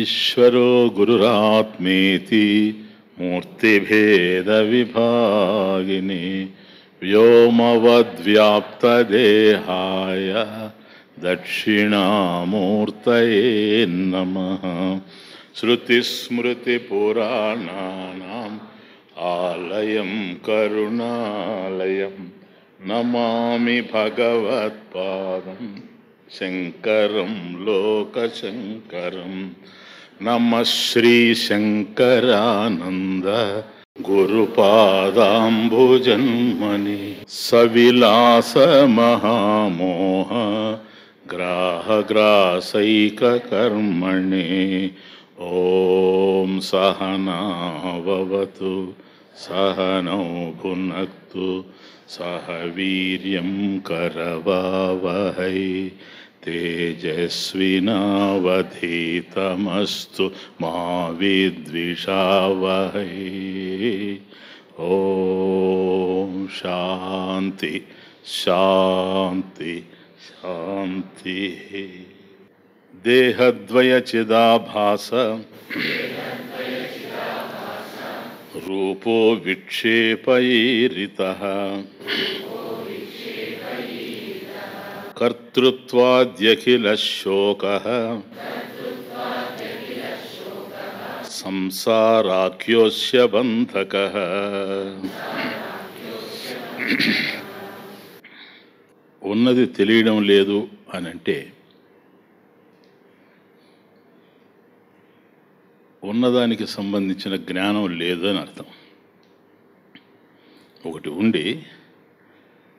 ఈశ్వరో గురురాత్మేతి మూర్తిభేద విభాగిని వ్యోమవద్వ్యాప్తదేహాయ దక్షిణామూర్తయే నమః. శృతిస్మృతిపురాణానాం ఆలయం కరుణాలయం నమామి భగవత్పాదం శంకరం లోకశంకరం. నమః శ్రీ శంకరానంద గురుపాదాంబుజన్మని సవిలాస మహామోహ గ్రాహగ్రాసైకకర్మణి. ఓం సహనావవతు సహనౌ భునక్తు సహ వీర్యం కరవావహై తేజస్వినావధీతమస్తు మా విద్విషావహై. ఓం శాంతి శాంతి శాంతి. దేహద్వయ చిదాభాస రూపో విక్షేపైరితః కర్తృత్వాద్యఖిల శోకః సంసారాఖ్యోస్య బంధకః. ఉన్నది తెలియడం లేదు అని అంటే ఉన్నదానికి సంబంధించిన జ్ఞానం లేదు అని అర్థం. ఒకటి ఉండి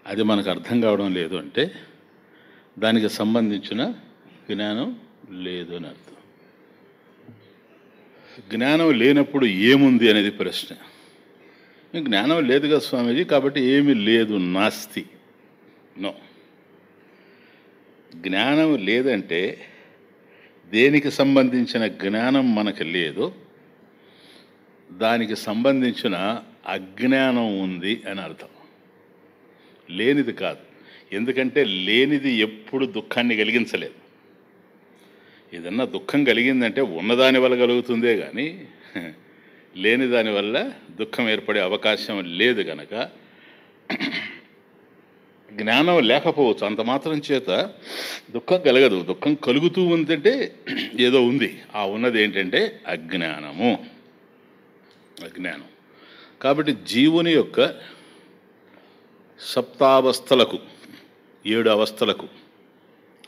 అది మనకు అర్థం కావడం లేదు అంటే దానికి సంబంధించిన జ్ఞానం లేదు అని అర్థం. జ్ఞానం లేనప్పుడు ఏముంది అనేది ప్రశ్న. జ్ఞానం లేదు కదా స్వామీజీ, కాబట్టి ఏమీ లేదు, నాస్తి. నో, జ్ఞానం లేదంటే దేనికి సంబంధించిన జ్ఞానం మనకు లేదు, దానికి సంబంధించిన అజ్ఞానం ఉంది అని అర్థం. లేనిది కాదు. ఎందుకంటే లేనిది ఎప్పుడు దుఃఖాన్ని కలిగించలేదు. ఏదన్నా దుఃఖం కలిగిందంటే ఉన్నదాని వల్ల కలుగుతుందే కానీ లేని దానివల్ల దుఃఖం ఏర్పడే అవకాశం లేదు కనుక జ్ఞానం లేకపోవచ్చు. అంత మాత్రం చేత దుఃఖం కలగదు. దుఃఖం కలుగుతూ ఉందంటే ఏదో ఉంది. ఆ ఉన్నది ఏంటంటే అజ్ఞానము. అజ్ఞానం. కాబట్టి జీవుని యొక్క సప్తావస్థలకు, 7 అవస్థలకు,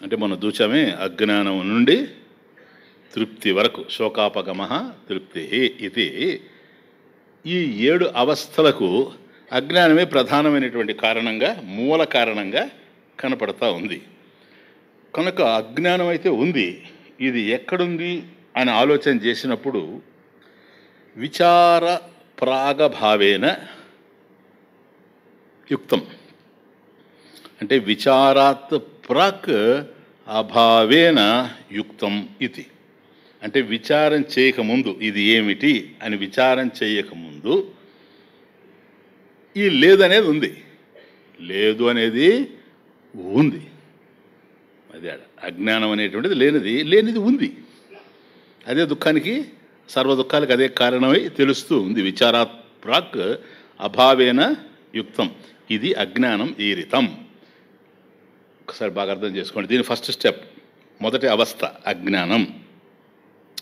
అంటే మనం చూచామే, అజ్ఞానం నుండి తృప్తి వరకు, శోకాపగమ తృప్తి ఇది. ఈ 7 అవస్థలకు అజ్ఞానమే ప్రధానమైనటువంటి కారణంగా, మూల కారణంగా కనపడతా ఉంది. కనుక అజ్ఞానం అయితే ఉంది. ఇది ఎక్కడుంది అని ఆలోచన చేసినప్పుడు విచార ప్రాగభావేన యుక్తం, అంటే విచారాత్ ప్రాక్ అభావేన యుక్తం ఇది. అంటే విచారం చేయకముందు ఇది ఏమిటి అని విచారం చేయకముందు ఈ లేదనేది ఉంది, లేదు అనేది ఉంది. అదే అజ్ఞానం అనేటువంటిది లేనిది, లేనిది ఉంది. అదే దుఃఖానికి, సర్వ దుఃఖాలకు అదే కారణమై తెలుస్తూ ఉంది. విచారాత్ ప్రాక్ అభావేన యుక్తం, ఇది అజ్ఞానం ఈరితం. ఒకసారి బాగా అర్థం చేసుకోండి. దీని ఫస్ట్ స్టెప్, మొదటి అవస్థ అజ్ఞానం.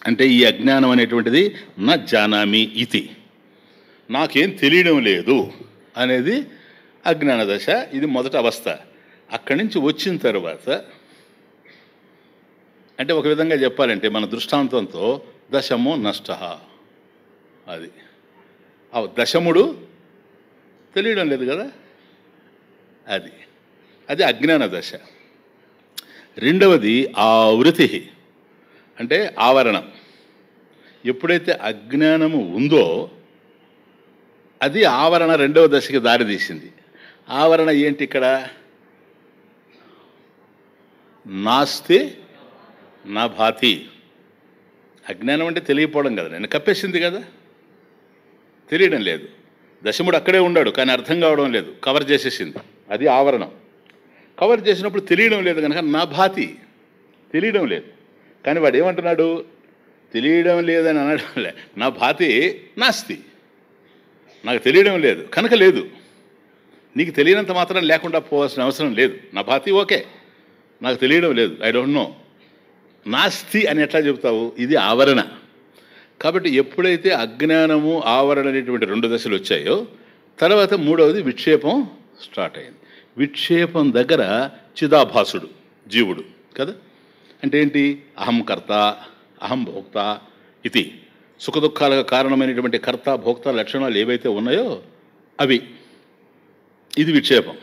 అంటే ఈ అజ్ఞానం అనేటువంటిది నా జానామి ఇతి, నాకేం తెలియడం లేదు అనేది అజ్ఞాన దశ. ఇది మొదటి అవస్థ. అక్కడి నుంచి వచ్చిన తర్వాత, అంటే ఒక విధంగా చెప్పాలంటే మన దృష్టాంతంతో దశమో నష్ట, అది దశముడు తెలియడం లేదు కదా, అది అది అజ్ఞాన దశ. రెండవది ఆవృతి, అంటే ఆవరణం. ఎప్పుడైతే అజ్ఞానము ఉందో అది ఆవరణ రెండవ దశకి దారితీసింది. ఆవరణ ఏంటి ఇక్కడ? నాస్తి నా భాతి. అజ్ఞానం అంటే తెలియపోవడం కదా, నేను కప్పేసింది కదా, తెలియడం లేదు. దశముడు అక్కడే ఉన్నాడు కానీ అర్థం కావడం లేదు, కవర్ చేసేసింది, అది ఆవరణం. కవర్ చేసినప్పుడు తెలియడం లేదు కనుక నా భాతి, తెలియడం లేదు. కానీ వాడు ఏమంటున్నాడు? తెలియడం లేదని అనడం లే, నా భాతి నాస్తి, నాకు తెలియడం లేదు కనుక లేదు. నీకు తెలియనంత మాత్రం లేకుండా పోవాల్సిన అవసరం లేదు. నా భాతి ఓకే, నాకు తెలియడం లేదు, ఐ డోంట్ నో. నాస్తి అని ఎట్లా చెబుతావు? ఇది ఆవరణ. కాబట్టి ఎప్పుడైతే అజ్ఞానము ఆవరణ అనేటువంటి 2 దశలు వచ్చాయో తర్వాత మూడవది విక్షేపం స్టార్ట్ అయింది. విక్షేపం దగ్గర చిదాభాసుడు జీవుడు కదా. అంటే ఏంటి? అహం కర్త, అహం భోక్త, ఇది సుఖదుఖాలకు కారణమైనటువంటి కర్త భోక్త లక్షణాలు ఏవైతే ఉన్నాయో అవి, ఇది విక్షేపం.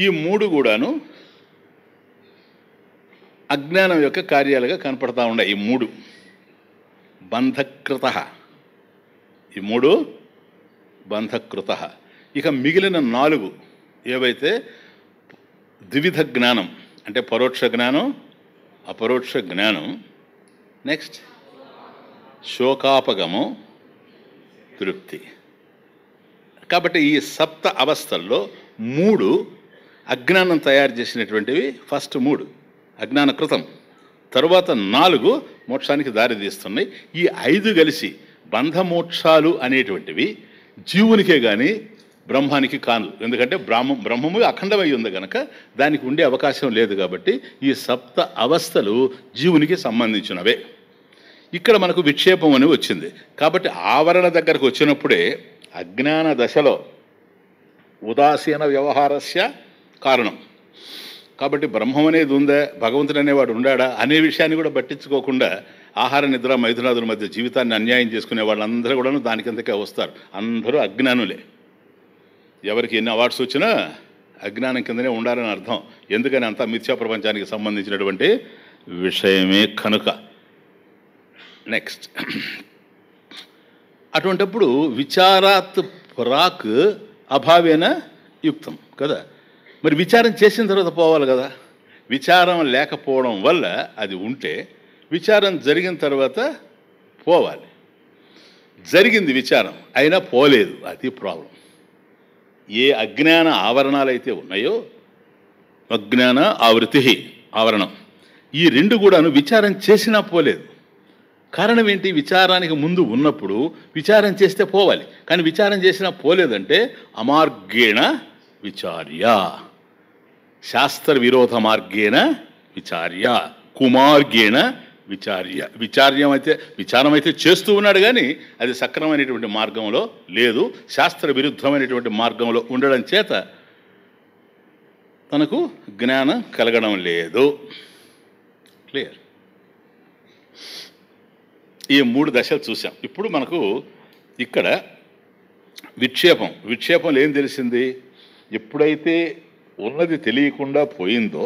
ఈ 3 కూడాను అజ్ఞానం యొక్క కార్యాలుగా కనపడతా ఉన్నాయి. ఈ 3 బంధకృత, ఈ 3 బంధకృత. ఇక మిగిలిన 4 ఏవైతే ద్విధ జ్ఞానం అంటే పరోక్ష జ్ఞానం, అపరోక్ష జ్ఞానం, నెక్స్ట్ శోకాపగము, తృప్తి. కాబట్టి ఈ సప్త అవస్థల్లో 3 అజ్ఞానం తయారు చేసినటువంటివి. ఫస్ట్ 3 అజ్ఞానకృతం, తరువాత 4 మోక్షానికి దారి తీస్తున్నాయి. ఈ 5 కలిసి బంధమోక్షాలు అనేటువంటివి జీవునికే కానీ బ్రహ్మానికి కాను. ఎందుకంటే బ్రహ్మము అఖండమై ఉంది కనుక దానికి ఉండే అవకాశం లేదు. కాబట్టి ఈ సప్త అవస్థలు జీవునికి సంబంధించినవే. ఇక్కడ మనకు విక్షేపం అని వచ్చింది. కాబట్టి ఆవరణ దగ్గరకు వచ్చినప్పుడే అజ్ఞాన దశలో ఉదాసీన వ్యవహారస్య కారణం. కాబట్టి బ్రహ్మం అనేది ఉందా, భగవంతుడు అనేవాడు ఉండాడా అనే విషయాన్ని కూడా పట్టించుకోకుండా ఆహార నిద్ర మైథునాదుల మధ్య జీవితాన్ని అన్యాయం చేసుకునే వాళ్ళందరూ కూడా దానికింతకే వస్తారు. అందరూ అజ్ఞానులే. ఎవరికి ఎన్ని అవార్డ్స్ వచ్చినా అజ్ఞానం కిందనే ఉండాలని అర్థం. ఎందుకని? అంతా మిథ్యా ప్రపంచానికి సంబంధించినటువంటి విషయమే కనుక. నెక్స్ట్, అటువంటిప్పుడు విచారాత్ ప్రాక్ అభావేన యుక్తం కదా. మరి విచారం చేసిన తర్వాత పోవాలి కదా. విచారం లేకపోవడం వల్ల అది ఉంటే విచారం జరిగిన తర్వాత పోవాలి. జరిగింది విచారం అయినా పోలేదు, అది ప్రాబ్లం. ఏ అజ్ఞాన ఆవరణాలు అయితే ఉన్నాయో, అజ్ఞాన ఆవృతి ఆవరణం, ఈ 2 కూడాను విచారం చేసినా పోలేదు. కారణం ఏంటి? విచారానికి ముందు ఉన్నప్పుడు విచారం చేస్తే పోవాలి, కానీ విచారం చేసినా పోలేదంటే అమార్గేణ విచార్య, శాస్త్ర విరోధ మార్గేణ విచార్య, కుమార్గేణ విచార్య. విచారం అయితే చేస్తూ ఉన్నాడు కానీ అది సక్రమైనటువంటి మార్గంలో లేదు, శాస్త్ర విరుద్ధమైనటువంటి మార్గంలో ఉండడం చేత తనకు జ్ఞానం కలగడం లేదు. క్లియర్? ఈ 3 దశలు చూసాం. ఇప్పుడు మనకు ఇక్కడ విక్షేపంలో ఏం తెలిసింది? ఎప్పుడైతే ఉన్నది తెలియకుండా పోయిందో,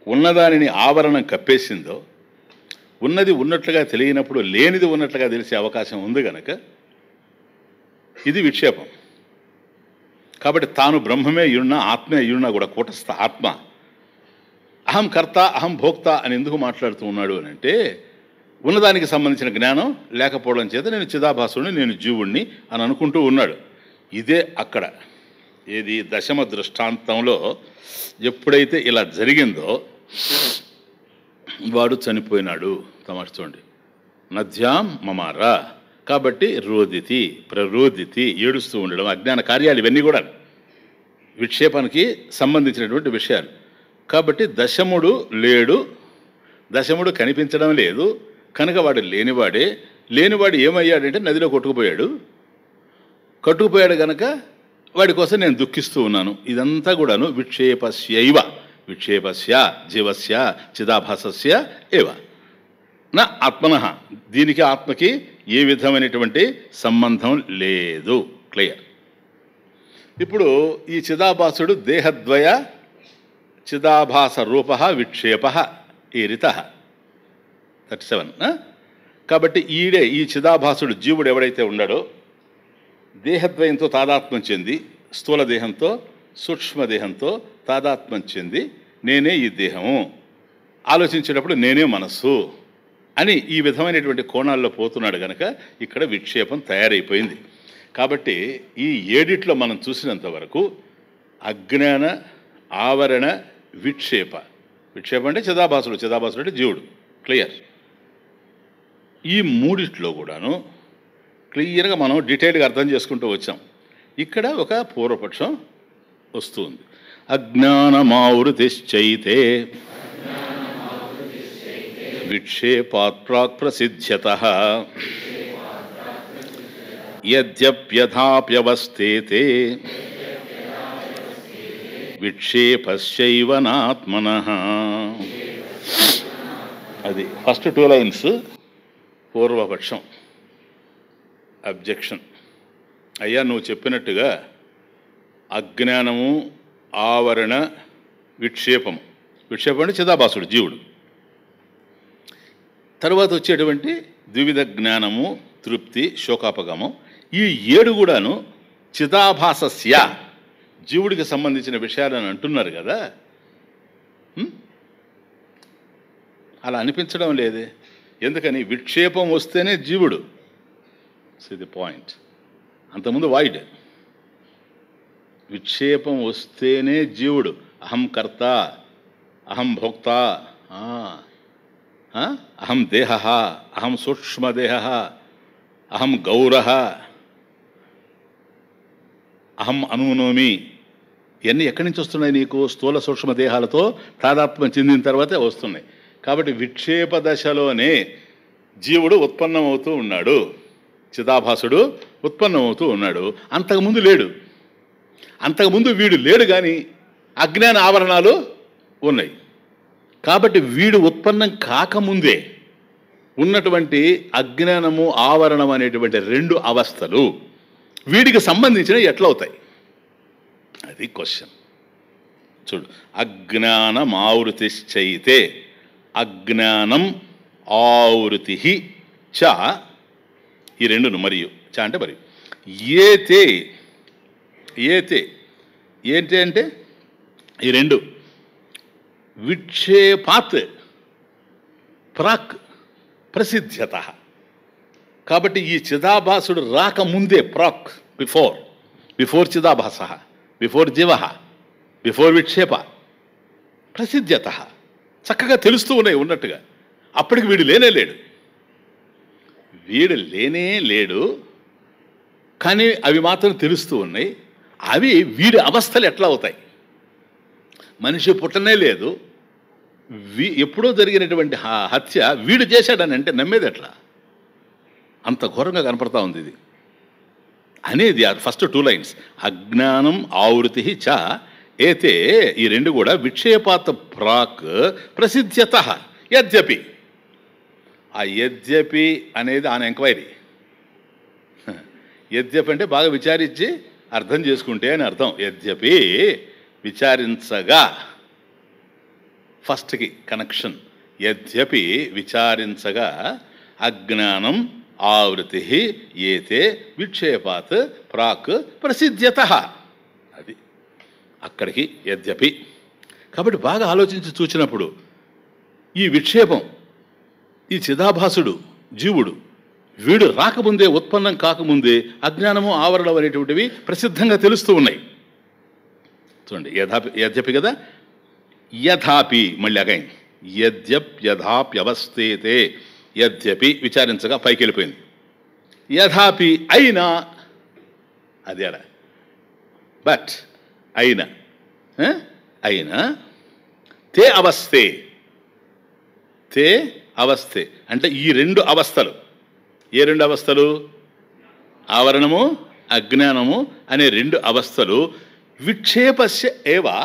ఉన్నదానిని ఆవరణం కప్పేసిందో, ఉన్నది ఉన్నట్లుగా తెలియనప్పుడు లేనిది ఉన్నట్లుగా తెలిసే అవకాశం ఉంది కనుక ఇది విక్షేపం. కాబట్టి తాను బ్రహ్మమే అయ్యున్నా, ఆత్మే అయ్యున్నా కూడా కూటస్థ ఆత్మ అహం కర్త, అహం భోక్త అని ఎందుకు మాట్లాడుతూ ఉన్నాడు అని అంటే, ఉన్నదానికి సంబంధించిన జ్ఞానం లేకపోవడం చేత నేను చిదాభాసుడిని, నేను జీవుణ్ణి అని అనుకుంటూ ఉన్నాడు. ఇదే అక్కడ ఏది దశమ దృష్టాంతంలో ఎప్పుడైతే ఇలా జరిగిందో వాడు చనిపోయినాడు. తమాష చూడండి, నద్యాం మమారా. కాబట్టి రోదితి, ప్రరోదితి, ఏడుస్తూ ఉండడం, అజ్ఞాన కార్యాలు ఇవన్నీ కూడా విక్షేపానికి సంబంధించినటువంటి విషయాలు. కాబట్టి దశముడు లేడు, దశముడు కనిపించడం లేదు కనుక వాడు లేనివాడే. లేనివాడు ఏమయ్యాడంటే నదిలో కొట్టుకుపోయాడు కనుక వాడి కోసం నేను దుఃఖిస్తూ ఉన్నాను. ఇదంతా కూడాను విక్షేపస్యైవ, విక్షేపస్య జీవస్య చిదాభాసస్య ఏవ నా ఆత్మనః. దీనికి ఆత్మకి ఏ విధమైనటువంటి సంబంధం లేదు. క్లియర్? ఇప్పుడు ఈ చిదాభాసుడు దేహద్వయ చిదాభాస రూప విక్షేప ఈరిత 37. కాబట్టి ఈ చిదాభాసుడు జీవుడు ఎవడైతే ఉన్నాడో దేహద్వయంతో తాదాత్మ్యం చెంది, స్థూల దేహంతో సూక్ష్మదేహంతో తాదాత్మ్యం చెంది నేనే ఈ దేహము, ఆలోచించేటప్పుడు నేనే మనస్సు అని ఈ విధమైనటువంటి కోణాల్లో పోతున్నాడు కనుక ఇక్కడ విక్షేపం తయారైపోయింది. కాబట్టి ఈ 7 మనం చూసినంత వరకు అజ్ఞాన ఆవరణ విక్షేపం అంటే చిదాభాసుడు అంటే జీవుడు. క్లియర్? ఈ మూడిట్లో కూడాను క్లియర్గా మనం డీటెయిల్గా అర్థం చేసుకుంటూ వచ్చాం. ఇక్కడ ఒక పూర్వపక్షం వస్తుంది. అజ్ఞానమావృతిశ్చైతే విక్షేపాత్ ప్రాక్ ప్రసిద్ధ్యతః యద్యప్యథాప్యవస్థేతే విక్షేపశ్చైవ నాత్మనః. అది ఫస్ట్ 2 లైన్స్ పూర్వపక్షం, అబ్జెక్షన్. అయ్యా నువ్వు చెప్పినట్టుగా అజ్ఞానము, ఆవరణ, విక్షేపం. విక్షేపం అంటే చిదాభాసుడు జీవుడు. తర్వాత వచ్చేటువంటి ద్వివిధ జ్ఞానము, తృప్తి, శోకాపగమం. ఈ 7 కూడాను చిదాభాసస్య జీవుడికి సంబంధించిన విషయాలని అంటున్నారు కదా. అలా అనిపించడం లేదే. ఎందుకని? విక్షేపం వస్తేనే జీవుడు. The point. అంతకుముందు వాయిడ్. విక్షేపం వస్తేనే జీవుడు. అహం కర్త, అహం భోక్త, అహం దేహ, అహం సూక్ష్మదేహ, అహం గౌర, అహం అనూనోమి. ఇవన్నీ ఎక్కడి నుంచి వస్తున్నాయి నీకు? స్థూల సూక్ష్మ దేహాలతో తాదాత్మ్యం చెందిన తర్వాతే వస్తున్నాయి. కాబట్టి విక్షేప దశలోనే జీవుడు ఉత్పన్నమవుతూ ఉన్నాడు, చిదాభాసుడు ఉత్పన్నమవుతూ ఉన్నాడు. అంతకుముందు లేడు. అంతకుముందు వీడు లేడు, కానీ అజ్ఞాన ఆవరణాలు ఉన్నాయి. కాబట్టి వీడు ఉత్పన్నం కాకముందే ఉన్నటువంటి అజ్ఞానము, ఆవరణం అనేటువంటి 2 అవస్థలు వీడికి సంబంధించినవి ఎట్లవుతాయి? అది క్వశ్చన్. చూడు, అజ్ఞానమావృతిశ్చైతే, అజ్ఞానం ఆవృతి చ, ఈ 2ను మరియు చ అంటే మరియు. ఏతే, ఏతే ఏంటి అంటే ఈ 2 విక్షేపాత్ ప్రాక్ ప్రసిద్ధ్యత. కాబట్టి ఈ చిదాభాసుడు రాకముందే, ప్రాక్ బిఫోర్ చిదాభాస, బిఫోర్ జీవ, బిఫోర్ విక్షేప, ప్రసిద్ధ్యత చక్కగా తెలుస్తూ ఉన్నాయి ఉన్నట్టుగా. అప్పటికి వీడు లేనే లేడు. వీడు లేనే లేడు, కానీ అవి మాత్రం తెలుస్తూ ఉన్నాయి. అవి వీడి అవస్థలు ఎట్లా అవుతాయి? మనిషి పుట్టనే లేదు, ఎప్పుడో జరిగినటువంటి హత్య వీడు చేశాడని అంటే నమ్మేది ఎట్లా? అంత ఘోరంగా కనపడతా ఉంది ఇది అనేది. ఫస్ట్ 2 లైన్స్ అజ్ఞానం ఆవృతి చ ఏతే, ఈ 2 కూడా విక్షేపాత ప్రాక్ ప్రసిద్ధ్యత. యద్యపి, ఆ యద్యపి అనేది ఆన్ ఎంక్వైరీ. యద్యపి అంటే బాగా విచారించి అర్థం చేసుకుంటే అని అర్థం. యద్యపి విచారించగా, ఫస్ట్కి కనెక్షన్. యద్యపి విచారించగా అజ్ఞానం ఆవృతి ఏతే విక్షేపాత్ ప్రాక్ ప్రసిద్ధ్యత. అది అక్కడికి యద్యపి. కాబట్టి బాగా ఆలోచించి చూసినప్పుడు ఈ విక్షేపం, ఈ చిదాభాసుడు జీవుడు, వీడు రాకముందే, ఉత్పన్నం కాకముందే అజ్ఞానము, ఆవరణం అనేటువంటివి ప్రసిద్ధంగా తెలుస్తూ ఉన్నాయి. చూడండి, యద్యపి కదా, యథాపి మళ్ళీ అగైన్ యద్యప్యథాప్యవస్థేతే. యద్యపి విచారించగా పైకి వెళ్ళిపోయింది. యథాపి అయినా, అది అడ బట్ అయినా, అయినా తే అవస్థే, తే అవస్థే అంటే ఈ 2 అవస్థలు. ఏ 2 అవస్థలు? ఆవరణము, అజ్ఞానము అనే 2 అవస్థలు విక్షేపస్య ఏవా,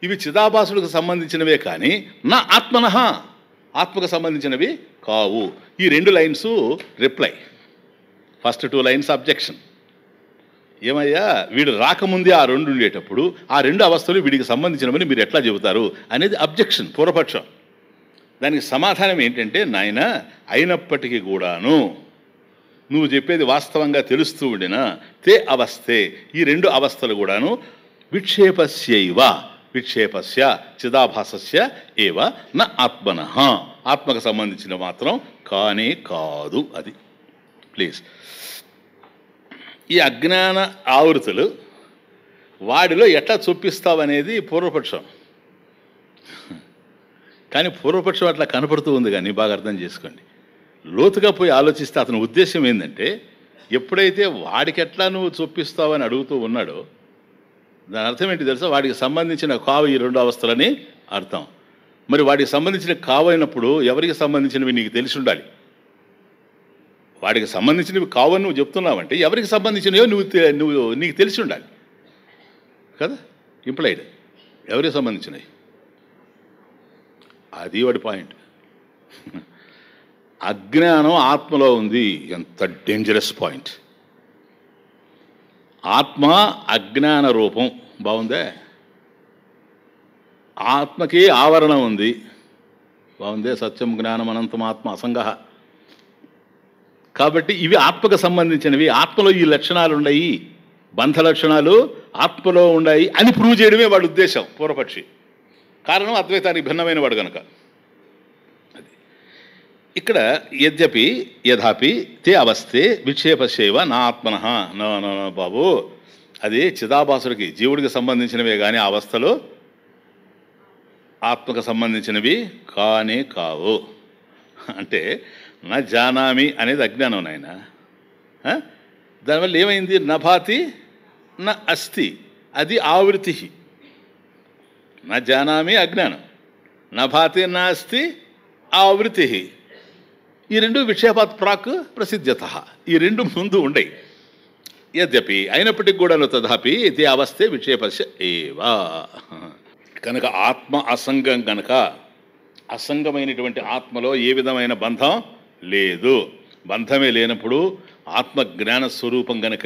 ఇవి చిదాభాసులకు సంబంధించినవే కానీ నా ఆత్మనః, ఆత్మకు సంబంధించినవి కావు. ఈ 2 lines reply. First 2 lines objection. ఏమయ్యా, వీడు రాకముందే ఆ 2 ఉండేటప్పుడు ఆ 2 అవస్థలు వీడికి సంబంధించినవని మీరు ఎట్లా చెబుతారు అనేది అబ్జెక్షన్, పూర్వపక్షం. దానికి సమాధానం ఏంటంటే, నాయన అయినప్పటికీ కూడాను నువ్వు చెప్పేది వాస్తవంగా తెలుస్తూ ఉండినా తే అవస్థే, ఈ 2 అవస్థలు కూడాను విక్షేపస్యైవ, విక్షేపస్య చిదాభాసస్య ఏవ న ఆత్మనః, ఆత్మకు సంబంధించిన మాత్రం కానే కాదు. అది ప్లీజ్. ఈ అజ్ఞాన ఆవృతులు వాడిలో ఎట్లా చొప్పిస్తావనేది పూర్వపక్షం. కానీ పూర్వపక్షం అట్లా కనపడుతూ ఉంది. కానీ బాగా అర్థం చేసుకోండి, లోతుగా పోయి ఆలోచిస్తే అతని ఉద్దేశం ఏంటంటే, ఎప్పుడైతే వాడికెట్లా నువ్వు చొప్పిస్తావని అడుగుతూ ఉన్నాడో, దాని అర్థం ఏంటి తెలుసా? వాడికి సంబంధించిన కావు ఈ 2 అవస్థలని అర్థం. మరి వాడికి సంబంధించిన కావైనప్పుడు ఎవరికి సంబంధించినవి నీకు తెలిసి ఉండాలి. వాడికి సంబంధించినవి కావని నువ్వు చెప్తున్నావంటే ఎవరికి సంబంధించినవో నువ్వు నీకు తెలిసి ఉండాలి కదా. ఇంప్లైడ్ ఎవరికి సంబంధించినవి, అది వాడి పాయింట్. అజ్ఞానం ఆత్మలో ఉంది. ఎంత డేంజరస్ పాయింట్. ఆత్మ అజ్ఞాన రూపం. బాగుందే. ఆత్మకి ఆవరణ ఉంది. బాగుందే. సత్యం జ్ఞానం అనంతం ఆత్మ అసంగ. కాబట్టి ఇవి ఆత్మకు సంబంధించినవి. ఆత్మలో ఈ లక్షణాలు ఉన్నాయి, బంధ లక్షణాలు ఆత్మలో ఉన్నాయి అని ప్రూవ్ చేయడమే వాడి ఉద్దేశం, పూర్వపక్షి. కారణం అద్వైతానికి భిన్నమైన వాడు కనుక. అది ఇక్కడ యద్యపి యథాపి తే అవస్థే విక్షేపశేవ నా ఆత్మన. నా బాబు, అది చిదాభాసుడికి జీవుడికి సంబంధించినవే కానీ అవస్థలు ఆత్మకు సంబంధించినవి కానే కావు. అంటే నా జానామి అనేది అజ్ఞానం నాయన. దానివల్ల ఏమైంది? నభాతి నా అస్తి, అది ఆవృతి. నా జానామి అజ్ఞానం, నభాతి నా అస్తి ఆవృతి. ఈ రెండు విక్షేపాత్ ప్రాక్ ప్రసిద్ధ్యత. ఈ రెండు ముందు ఉండయి. యద్యపి అయినప్పటికీ కూడా తథాపి ఇది అవస్థే విక్షేపస్య ఏవా. కనుక ఆత్మ అసంగం కనుక, అసంగమైనటువంటి ఆత్మలో ఏ విధమైన బంధం లేదు. బంధమే లేనప్పుడు ఆత్మ జ్ఞాన స్వరూపం గనక,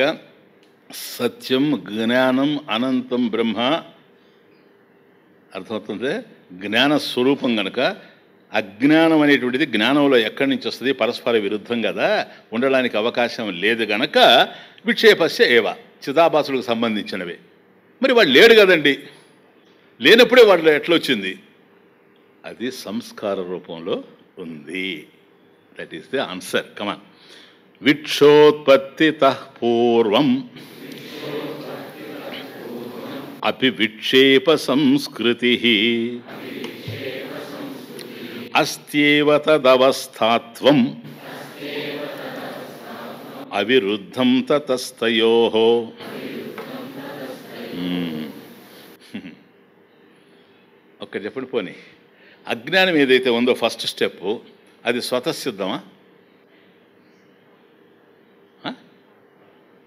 సత్యం జ్ఞానం అనంతం బ్రహ్మ అర్థమవుతుంది. జ్ఞాన స్వరూపం గనక అజ్ఞానం అనేటువంటిది జ్ఞానంలో ఎక్కడి నుంచి వస్తుంది? పరస్పర విరుద్ధం కదా, ఉండడానికి అవకాశం లేదు గనక విక్షేపస్య ఏవ, చిదాభాసులకు సంబంధించినవే. మరి వాడు లేడు కదండి, లేనప్పుడే వాడు ఎట్లొచ్చింది? అది సంస్కార రూపంలో ఉంది. That is the answer. Come on. విక్షోత్పత్తితః పూర్వం అపి విక్షేప సంస్కృతి అస్త్యేవ తదవస్థాత్వం అవిరుద్ధం తతస్తయోః. ఒక్కటి చెప్పండి పోనీ. అజ్ఞానం ఏదైతే ఉందో ఫస్ట్ స్టెప్, అది స్వతసిద్ధమా?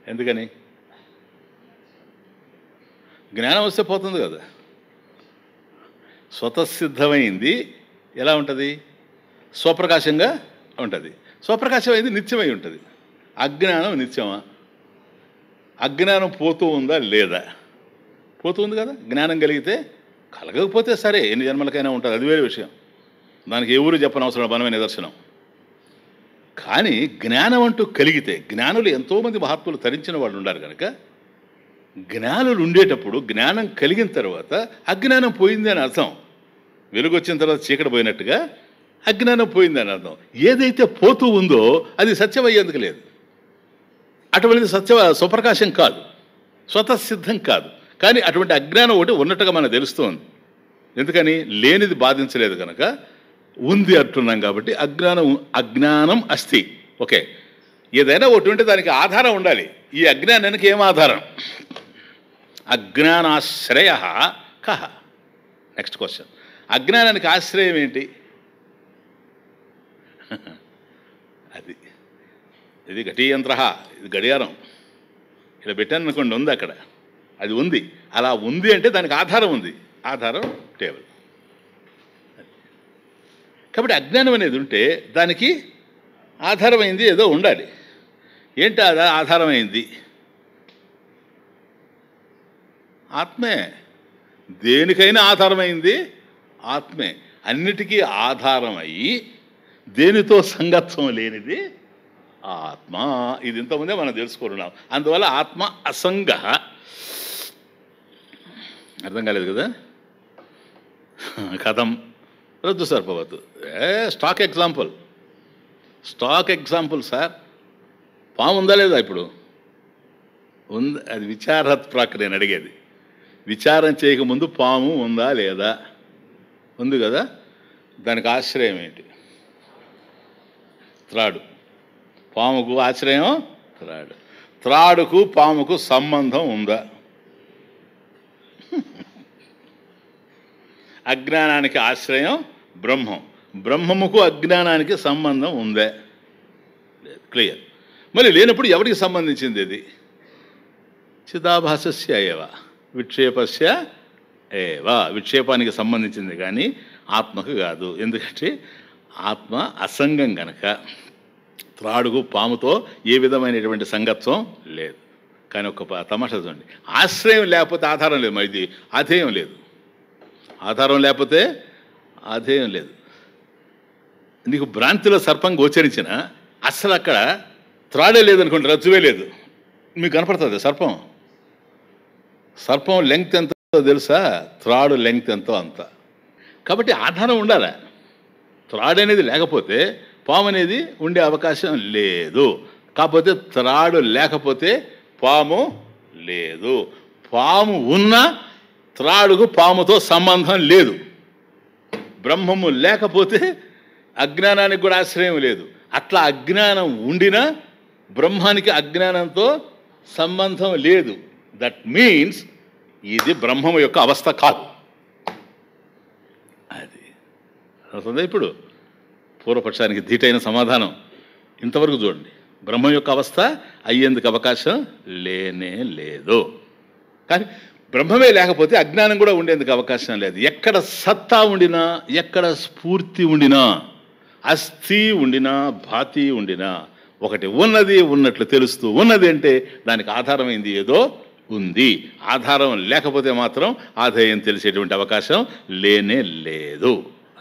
ఎందుకని? జ్ఞానం వస్తే పోతుంది కదా. స్వతసిద్ధమైంది ఎలా ఉంటుంది? స్వప్రకాశంగా ఉంటుంది. స్వప్రకాశం అయింది నిత్యమై ఉంటుంది. అజ్ఞానం నిత్యమా? అజ్ఞానం పోతూ ఉందా లేదా? పోతుంది కదా. జ్ఞానం కలిగితే, కలగకపోతే సరే ఎన్ని జన్మలకైనా ఉంటుంది, అది వేరే విషయం. దానికి ఎవరు చెప్పనవసరం, బలమైన నిదర్శనం. కానీ జ్ఞానం అంటూ కలిగితే, జ్ఞానులు ఎంతోమంది మహాత్ములు తరించిన వాళ్ళు ఉన్నారు కనుక, జ్ఞానులు ఉండేటప్పుడు జ్ఞానం కలిగిన తర్వాత అజ్ఞానం పోయింది అని అర్థం. వెలుగు వచ్చిన తర్వాత చీకటి పోయినట్టుగా అజ్ఞానం పోయింది అని అర్థం. ఏదైతే పోతూ ఉందో అది సత్యం అయ్యేందుకు లేదు. అటువంటిది స్వప్రకాశం కాదు, స్వతసిద్ధం కాదు. కానీ అటువంటి అజ్ఞానం ఒకటి ఉన్నట్టుగా మనకు తెలుస్తుంది. ఎందుకని? లేనిది బాధించలేదు కనుక ఉంది అంటున్నాం కాబట్టి అజ్ఞానం అస్తి. ఓకే, ఏదైనా ఒకటి ఉంటే దానికి ఆధారం ఉండాలి. ఈ అజ్ఞానానికి ఏం ఆధారం? అజ్ఞానాశ్రయ కహ. Next question. అజ్ఞానానికి ఆశ్రయం ఏంటి? అది ఇది ఘటీయంత్ర, ఇది గడియారం. ఇలా పెట్టాను అనుకోండి, ఉంది అక్కడ, అది ఉంది. అలా ఉంది అంటే దానికి ఆధారం ఉంది. ఆధారం టేబుల్. కాబట్టి అజ్ఞానం అనేది ఉంటే దానికి ఆధారమైంది ఏదో ఉండాలి. ఏంటి ఆధారమైంది? ఆత్మే. దేనికైనా ఆధారమైంది ఆత్మే. అన్నిటికీ ఆధారమయ్యి దేనితో సంగత్వం లేనిది ఆత్మ. ఇది ఇంతకుముందే మనం తెలుసుకుంటున్నాం. అందువల్ల ఆత్మ అసంగ. అర్థం కాలేదు కదా? కథం రద్దు సరిపోవద్దు. Stock example sir. పాము ఉందా లేదా? ఇప్పుడు ఉంది. అది విచారాత్మక. నేను అడిగేది, విచారం చేయకముందు పాము ఉందా లేదా? ఉంది కదా. దానికి ఆశ్రయం ఏంటి? త్రాడు. పాముకు ఆశ్రయం త్రాడు. త్రాడుకు పాముకు సంబంధం ఉందా? అజ్ఞానానికి ఆశ్రయం బ్రహ్మం. బ్రహ్మముకు అజ్ఞానానికి సంబంధం ఉందే? లేదు. క్లియర్. మరి లేనప్పుడు ఎవరికి సంబంధించింది ఇది? చిదాభాసస్య ఏవ విక్షేపస్య ఏవ. విక్షేపానికి సంబంధించింది కానీ ఆత్మకు కాదు. ఎందుకంటే ఆత్మ అసంగం గనక త్రాడుకు పాముతో ఏ విధమైనటువంటి సంగత్వం లేదు. కానీ ఒక తమాషా చూడండి, ఆశ్రయం లేకపోతే ఆధారం లేదు. మరి ఇది అధేయం లేదు. ఆధారం లేకపోతే అధేయం లేదు. నీకు భ్రాంతిలో సర్పం గోచరించిన అసలు అక్కడ త్రాడే లేదనుకోండి, రజ్జువే లేదు, మీకు కనపడుతుంది సర్పం. సర్పం లెంగ్త్ ఎంతో తెలుసా? త్రాడు లెంగ్త్ ఎంతో అంత. కాబట్టి ఆధారం ఉండాలి. త్రాడు అనేది లేకపోతే పాము అనేది ఉండే అవకాశం లేదు. కాకపోతే త్రాడు లేకపోతే పాము లేదు. పాము ఉన్న త్రాడుకు పాముతో సంబంధం లేదు. బ్రహ్మము లేకపోతే అజ్ఞానానికి కూడా ఆశ్రయం లేదు. అట్లా అజ్ఞానం ఉండినా బ్రహ్మానికి అజ్ఞానంతో సంబంధం లేదు. దట్ మీన్స్ ఇది బ్రహ్మము యొక్క అవస్థ కాదు. అది అర్థం. ఇప్పుడు పూర్వపక్షానికి ధీటైన సమాధానం ఇంతవరకు చూడండి. బ్రహ్మం యొక్క అవస్థ అయ్యేందుకు అవకాశం లేనే లేదు. కానీ బ్రహ్మమే లేకపోతే అజ్ఞానం కూడా ఉండేందుకు అవకాశం లేదు. ఎక్కడ సత్తా ఉండినా, ఎక్కడ స్ఫూర్తి ఉండినా, అస్థి ఉండినా, భాతి ఉండినా ఒకటి ఉన్నది ఉన్నట్లు తెలుస్తూ ఉన్నది అంటే దానికి ఆధారమైంది ఏదో ఉంది. ఆధారం లేకపోతే మాత్రం ఆధేయం తెలిసేటువంటి అవకాశం లేనే లేదు.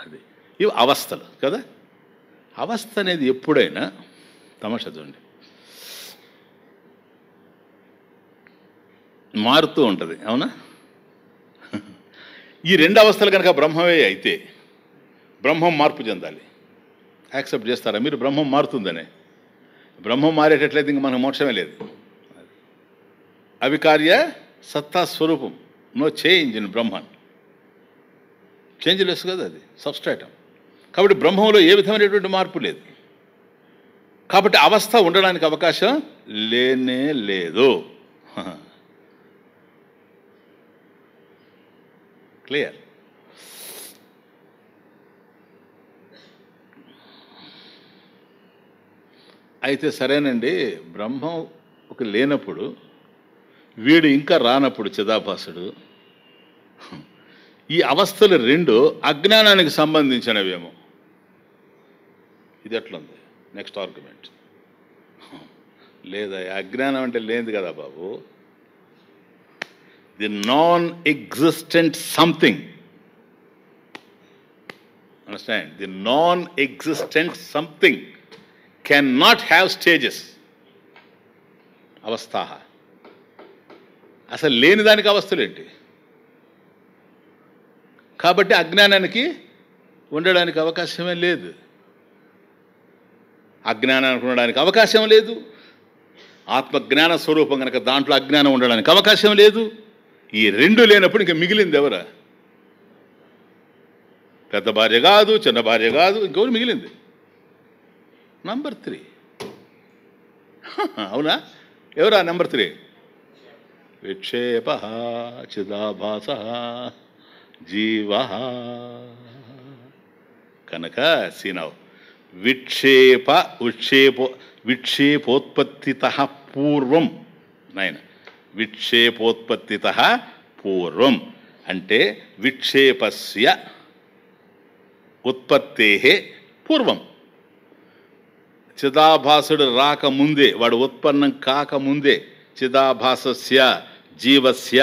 అది ఇవి అవస్థలు కదా. అవస్థ అనేది ఎప్పుడైనా తమాషా చూడండి మారుతూ ఉంటుంది. అవునా? ఈ రెండు అవస్థలు కనుక బ్రహ్మమే అయితే బ్రహ్మం మార్పు చెందాలి. యాక్సెప్ట్ చేస్తారా మీరు? బ్రహ్మం మారుతుందనే. బ్రహ్మం మారేటట్లయితే ఇంక మనకు మోక్షమే లేదు. అవికార్య సత్తా స్వరూపం, no change in Brahman. Change less కదా, అది సబ్స్ట్రాటం. కాబట్టి బ్రహ్మంలో ఏ విధమైనటువంటి మార్పు లేదు. కాబట్టి అవస్థ ఉండడానికి అవకాశం లేనే లేదు. క్లియర్. అయితే సరేనండి, బ్రహ్మం ఒక లేనప్పుడు, వీడు ఇంకా రానప్పుడు చిదాభాసుడు, ఈ అవస్థలు రెండు అజ్ఞానానికి సంబంధించినవేమో. ఇది ఎట్లుంది? Next argument. లేదా అజ్ఞానం అంటే లేదు కదా బాబు. The non existent something. Understand? The non existent something can not have stages. అవస్థ అసలు లేని దానికి అవస్థలేంటి? కాబట్టి అజ్ఞానానికి ఉండడానికి అవకాశమే లేదు. అజ్ఞానానికి ఉండడానికి అవకాశం లేదు. ఆత్మజ్ఞాన స్వరూపం కనుక దాంట్లో అజ్ఞానం ఉండడానికి అవకాశం లేదు. ఈ రెండు లేనప్పుడు ఇంకా మిగిలింది ఎవరా? పెద్ద భార్య కాదు, చిన్న భార్య కాదు, ఇంకెవరు మిగిలింది? నంబర్ 3. అవునా? ఎవరా నెంబర్ 3? విక్షేప చిదాభాస జీవ. కనుక సీనవ్ విక్షేపోత్పత్తిత పూర్వం. నాయన విక్షేపోత్పత్తిత పూర్వం అంటే విక్షేపస్య ఉత్పత్తే పూర్వం. చిదాభాసుడు రాకముందే, వాడు ఉత్పన్నం కాకముందే, చిదాభాసస్య జీవస్య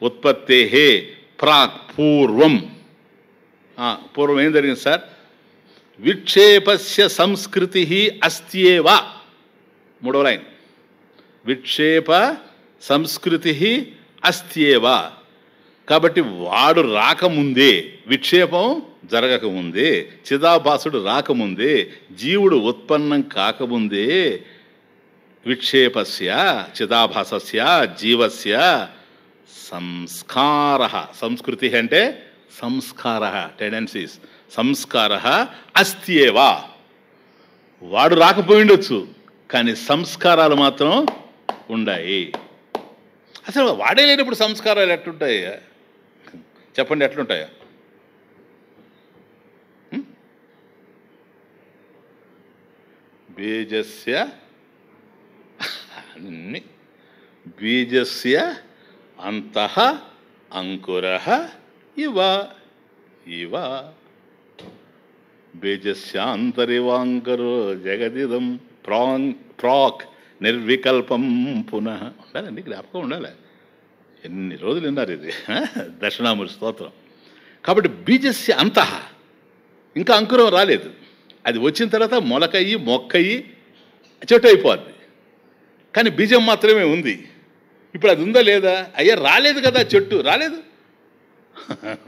ఉత్పత్తే ప్రాక్ పూర్వం. పూర్వం ఏం జరిగింది సార్? విక్షేపస్య సంస్కృతి అస్త్యేవ. 3వ లైన్. విక్షేప సంస్కృతి అస్త్యేవ. కాబట్టి వాడు రాకముందే, విక్షేపం జరగకముందే, చిదాభాసుడు రాకముందే, జీవుడు ఉత్పన్నం కాకముందే విక్షేపస్య చిదాభాసస్య జీవస్య సంస్కార. సంస్కృతి అంటే సంస్కార, టెండెన్సీస్. సంస్కార అస్త్యేవ వాడు రాకపోయిండొచ్చు, కానీ సంస్కారాలు మాత్రం ఉన్నాయి. అసలు వాడే లేనప్పుడు సంస్కారాలు ఎట్లుంటాయా చెప్పండి, ఎట్లుంటాయా? బీజస్య అన్ని బీజస్య అంతః అంకురః ఇవ ఇవ బీజస్యాంతరివాంకరో జగదిదం ప్రాక్ నిర్వికల్పం పునః. ఉండాలండి, జ్ఞాపకం ఉండాలి. ఎన్ని రోజులు విన్నారు ఇది దక్షిణామూర్తి స్తోత్రం. కాబట్టి బీజస్య అంతః, ఇంకా అంకురం రాలేదు. అది వచ్చిన తర్వాత మొలకయ్యి మొక్కయ్యి చెట్టు అయిపోద్ది. కానీ బీజం మాత్రమే ఉంది. ఇప్పుడు అది ఉందా లేదా? అయ్యా రాలేదు కదా, చెట్టు రాలేదు.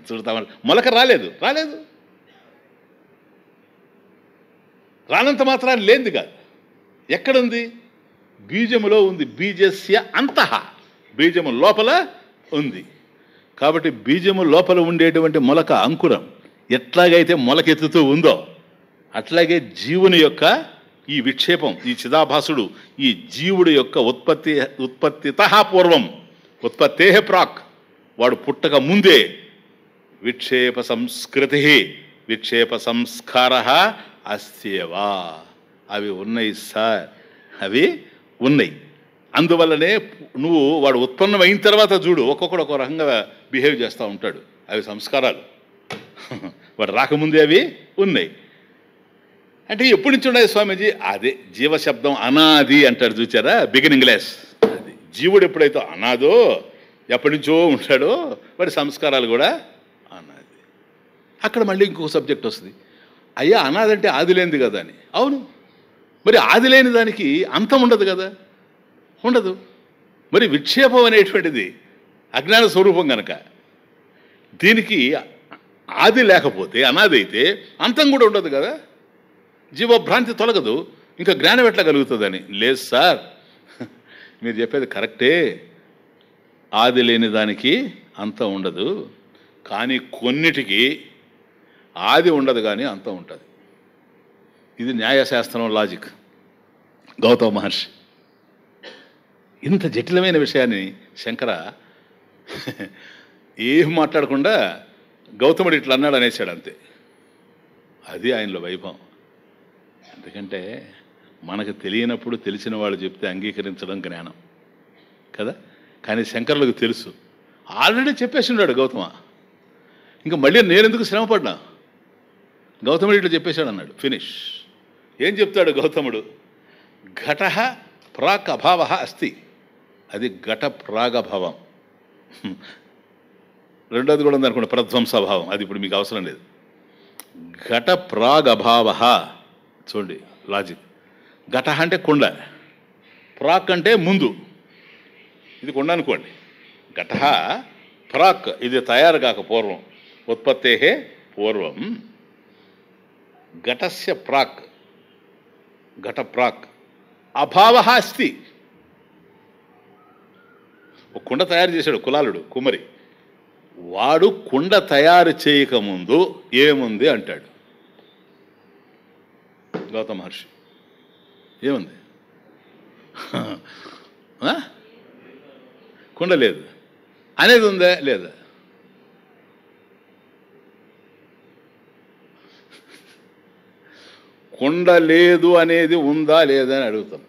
చూడతామని మొలక రాలేదు రానంత మాత్రాన్ని లేనిది కాదు. ఎక్కడుంది? బీజములో ఉంది. బీజస్య అంతః, బీజము లోపల ఉంది. కాబట్టి బీజము లోపల ఉండేటువంటి మొలక అంకురం ఎట్లాగైతే మొలకెత్తుతూ ఉందో అట్లాగే జీవుని యొక్క ఈ విక్షేపం, ఈ చిదాభాసుడు, ఈ జీవుడి యొక్క ఉత్పత్తితః పూర్వం, ఉత్పత్తే ప్రాక్, వాడు పుట్టక ముందే విక్షేప సంస్కృతి విక్షేప సంస్కార అస్యేవా, అవి ఉన్నాయి సార్, అవి ఉన్నాయి. అందువల్లనే నువ్వు వాడు ఉత్పన్నమైన తర్వాత చూడు, ఒక్కొక్కడు ఒక రకంగా బిహేవ్ చేస్తూ ఉంటాడు. అవి సంస్కారాలు. వాడు రాకముందే అవి ఉన్నాయి. అంటే ఎప్పటి నుంచి ఉన్నాయి స్వామీజీ? అదే జీవశబ్దం అనాది అంటారు చూచారా, బిగినింగ్ లెస్. అది జీవుడు ఎప్పుడైతే అనాదో, ఎప్పటి నుంచో ఉంటాడో, వాడి సంస్కారాలు కూడా అనాది. అక్కడ మళ్ళీ ఇంకొక సబ్జెక్ట్ వస్తుంది. అయ్యా అనాదంటే ఆది లేనిది కదా అని. అవును, మరి ఆది లేని దానికి అంతం ఉండదు కదా, ఉండదు. మరి విక్షేపం అనేటువంటిది అజ్ఞాన స్వరూపం కనుక దీనికి ఆది లేకపోతే, అనాది అయితే అంతం కూడా ఉండదు కదా. జీవభ్రాంతి తొలగదు, ఇంకా జ్ఞానం ఎట్లా కలుగుతుందని. లేదు సార్, మీరు చెప్పేది కరెక్టే, ఆది లేని దానికి అంతం ఉండదు, కానీ కొన్నిటికి ఆది ఉండదు కానీ అంతం ఉంటుంది. ఇది న్యాయశాస్త్రం లాజిక్. గౌతమ మహర్షి ఇంత జటిలమైన విషయాన్ని శంకర ఏం మాట్లాడకుండా గౌతముడు ఇట్లా అన్నాడు అనేసాడు, అంతే. అది ఆయనలో వైభవం. ఎందుకంటే మనకు తెలియనప్పుడు తెలిసిన వాళ్ళు చెప్తే అంగీకరించడం జ్ఞానం కదా. కానీ శంకరులకు తెలుసు, ఆల్రెడీ చెప్పేసి ఉన్నాడు గౌతమ. ఇంకా మళ్ళీ నేనెందుకు శ్రమపడ్డా, గౌతముడు ఇట్లా చెప్పేశాడు అన్నాడు, ఫినిష్. ఏం చెప్తాడు గౌతముడు? ఘట ప్రాక్ అభావ అస్తి, అది ఘట ప్రాగభావం. రెండోది కూడా ఉందనుకోండి, ప్రధ్వంసభావం. అది ఇప్పుడు మీకు అవసరం లేదు. ఘట ప్రాగభావ, చూడండి లాజిక్. ఘట అంటే కుండ, ప్రాక్ అంటే ముందు. ఇది కుండ అనుకోండి. ఘట ప్రాక్, ఇది తయారు కాక పూర్వం, ఉత్పత్తే పూర్వం. ఘటస్య ప్రాక్, ఘట ప్రాక్ అభావ అస్తి. ఒక కుండ తయారు చేశాడు కులాలుడు, కుమరి. వాడు కుండ తయారు చేయకముందు ఏముంది అంటాడు గౌతమ మహర్షి. ఏముంది? కుండ లేదు అనేది ఉందా లేదా? కుండ లేదు అనేది ఉందా లేదా అని అడుగుతాను.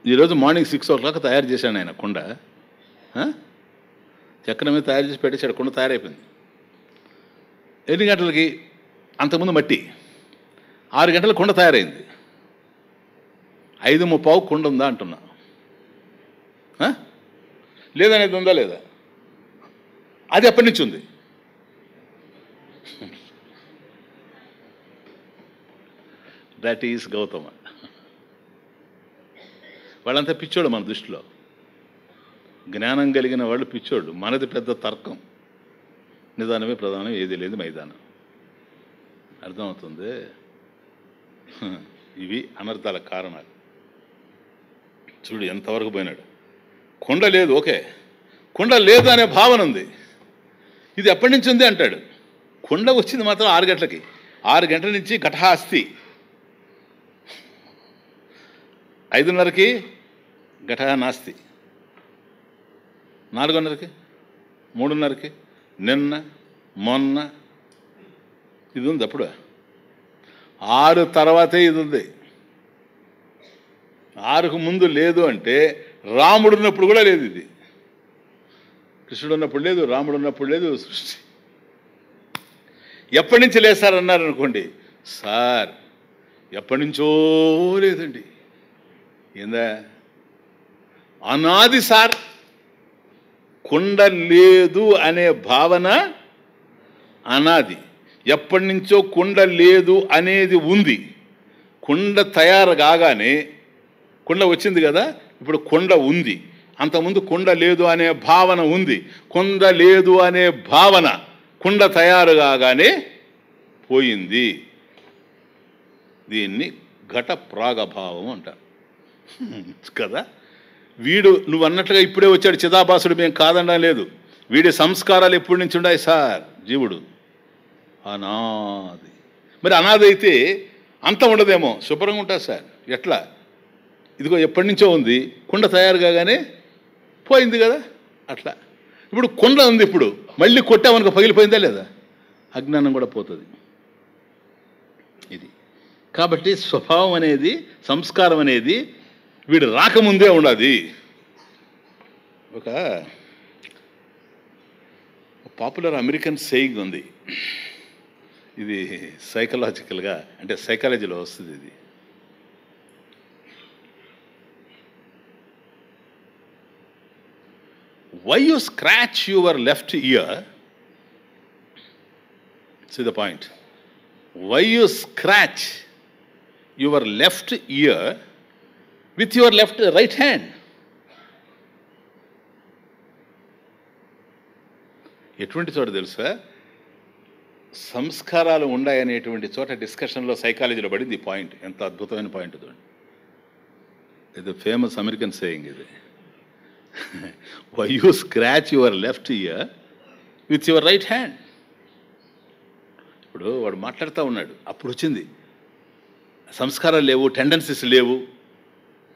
ఈరోజు మార్నింగ్ 6 o'clock తయారు చేశాను ఆయన కుండ. చక్రం మీద తయారు చేసి పెట్టేశాడు, కుండ తయారైపోయింది. ఎన్ని గంటలకి? అంతకుముందు మట్టి. 6 గంటల కుండ తయారైంది. 5:30 కుండ ఉందా అంటున్నా. లేదనేది ఉందా లేదా? అది ఎప్పటి నుంచి ఉంది? That is Gautama. వాళ్ళంతా పిచ్చోడు మన దృష్టిలో. జ్ఞానం కలిగిన వాళ్ళు పిచ్చోడు, మనది పెద్ద తర్కం. నిదానమే ప్రధానం, ఏది లేదు మైదానం. అర్థమవుతుంది? ఇవి అనర్థాల కారణాలు. చూడు ఎంతవరకు పోయినాడు. కుండ లేదు, ఓకే, కుండ లేదు అనే భావన ఉంది. ఇది ఎప్పటి నుంచి ఉంది అంటాడు. కుండ వచ్చింది మాత్రం 6 గంటలకి. 6 గంటల నుంచి ఘటః అస్తి, 5:30కి ఘటః నాస్తి, 4:30కి, 3:30కి, నిన్న మొన్న ఇది ఉంది. అప్పుడు 6 తర్వాతే ఇది ఉంది. 6కు ముందు లేదు అంటే రాముడు ఉన్నప్పుడు కూడా లేదు. ఇది కృష్ణుడు ఉన్నప్పుడు లేదు, రాముడు ఉన్నప్పుడు లేదు. సృష్టి ఎప్పటి నుంచి లేదు సార్ అన్నారు అనుకోండి, సార్ ఎప్పటి నుంచో లేదండి. ఏందా అనాది సార్. కుండ లేదు అనే భావన అనాది. ఎప్పటి నుంచో కుండ లేదు అనేది ఉంది. కుండ తయారు కాగానే కుండ వచ్చింది కదా, ఇప్పుడు కుండ ఉంది. అంతకుముందు కుండ లేదు అనే భావన ఉంది. కుండ లేదు అనే భావన కుండ తయారు కాగానే పోయింది. దీన్ని ఘట ప్రాగభావం అంటారు కదా. వీడు నువ్వు అన్నట్లుగా ఇప్పుడే వచ్చాడు చిదాభాసుడు, మేము కాదనడం లేదు. వీడి సంస్కారాలు ఎప్పటి నుంచి ఉన్నాయి సార్? జీవుడు అనాది. మరి అనాది అయితే అంతం ఉండదేమో, శుభ్రంగా ఉంటుంది సార్. ఎట్లా? ఇదిగో ఎప్పటి నుంచో ఉంది, కుండ తయారు కాగానే పోయింది కదా. అట్లా ఇప్పుడు కుండ ఉంది, ఇప్పుడు మళ్ళీ కొట్టామనుకో పగిలిపోయిందా లేదా? అజ్ఞానం కూడా పోతుంది. ఇది కాబట్టి స్వభావం అనేది, సంస్కారం అనేది వీడు రాకముందే ఉన్నది. ఒక పాపులర్ అమెరికన్ సేయింగ్ ఉంది. ఇది సైకలాజికల్గా, అంటే సైకాలజీలో వస్తుంది. ఇది why you scratch your left ear, see the point, why you scratch your left ear with your right hand? ఎటువంటి చోట తెలుసా? సంస్కారాలు ఉన్నాయనేటువంటి చోట డిస్కషన్లో సైకాలజీలో పడింది ఈ పాయింట్. ఎంత అద్భుతమైన పాయింట్ చూడండి. ఇది ఫేమస్ అమెరికన్ సేయింగ్. ఇది why you scratch your left ear with your right hand. ఇప్పుడు వాడు మాట్లాడుతూ ఉన్నాడు, అప్పుడు వచ్చింది సంస్కారాలు లేవు, టెండెన్సీస్ లేవు,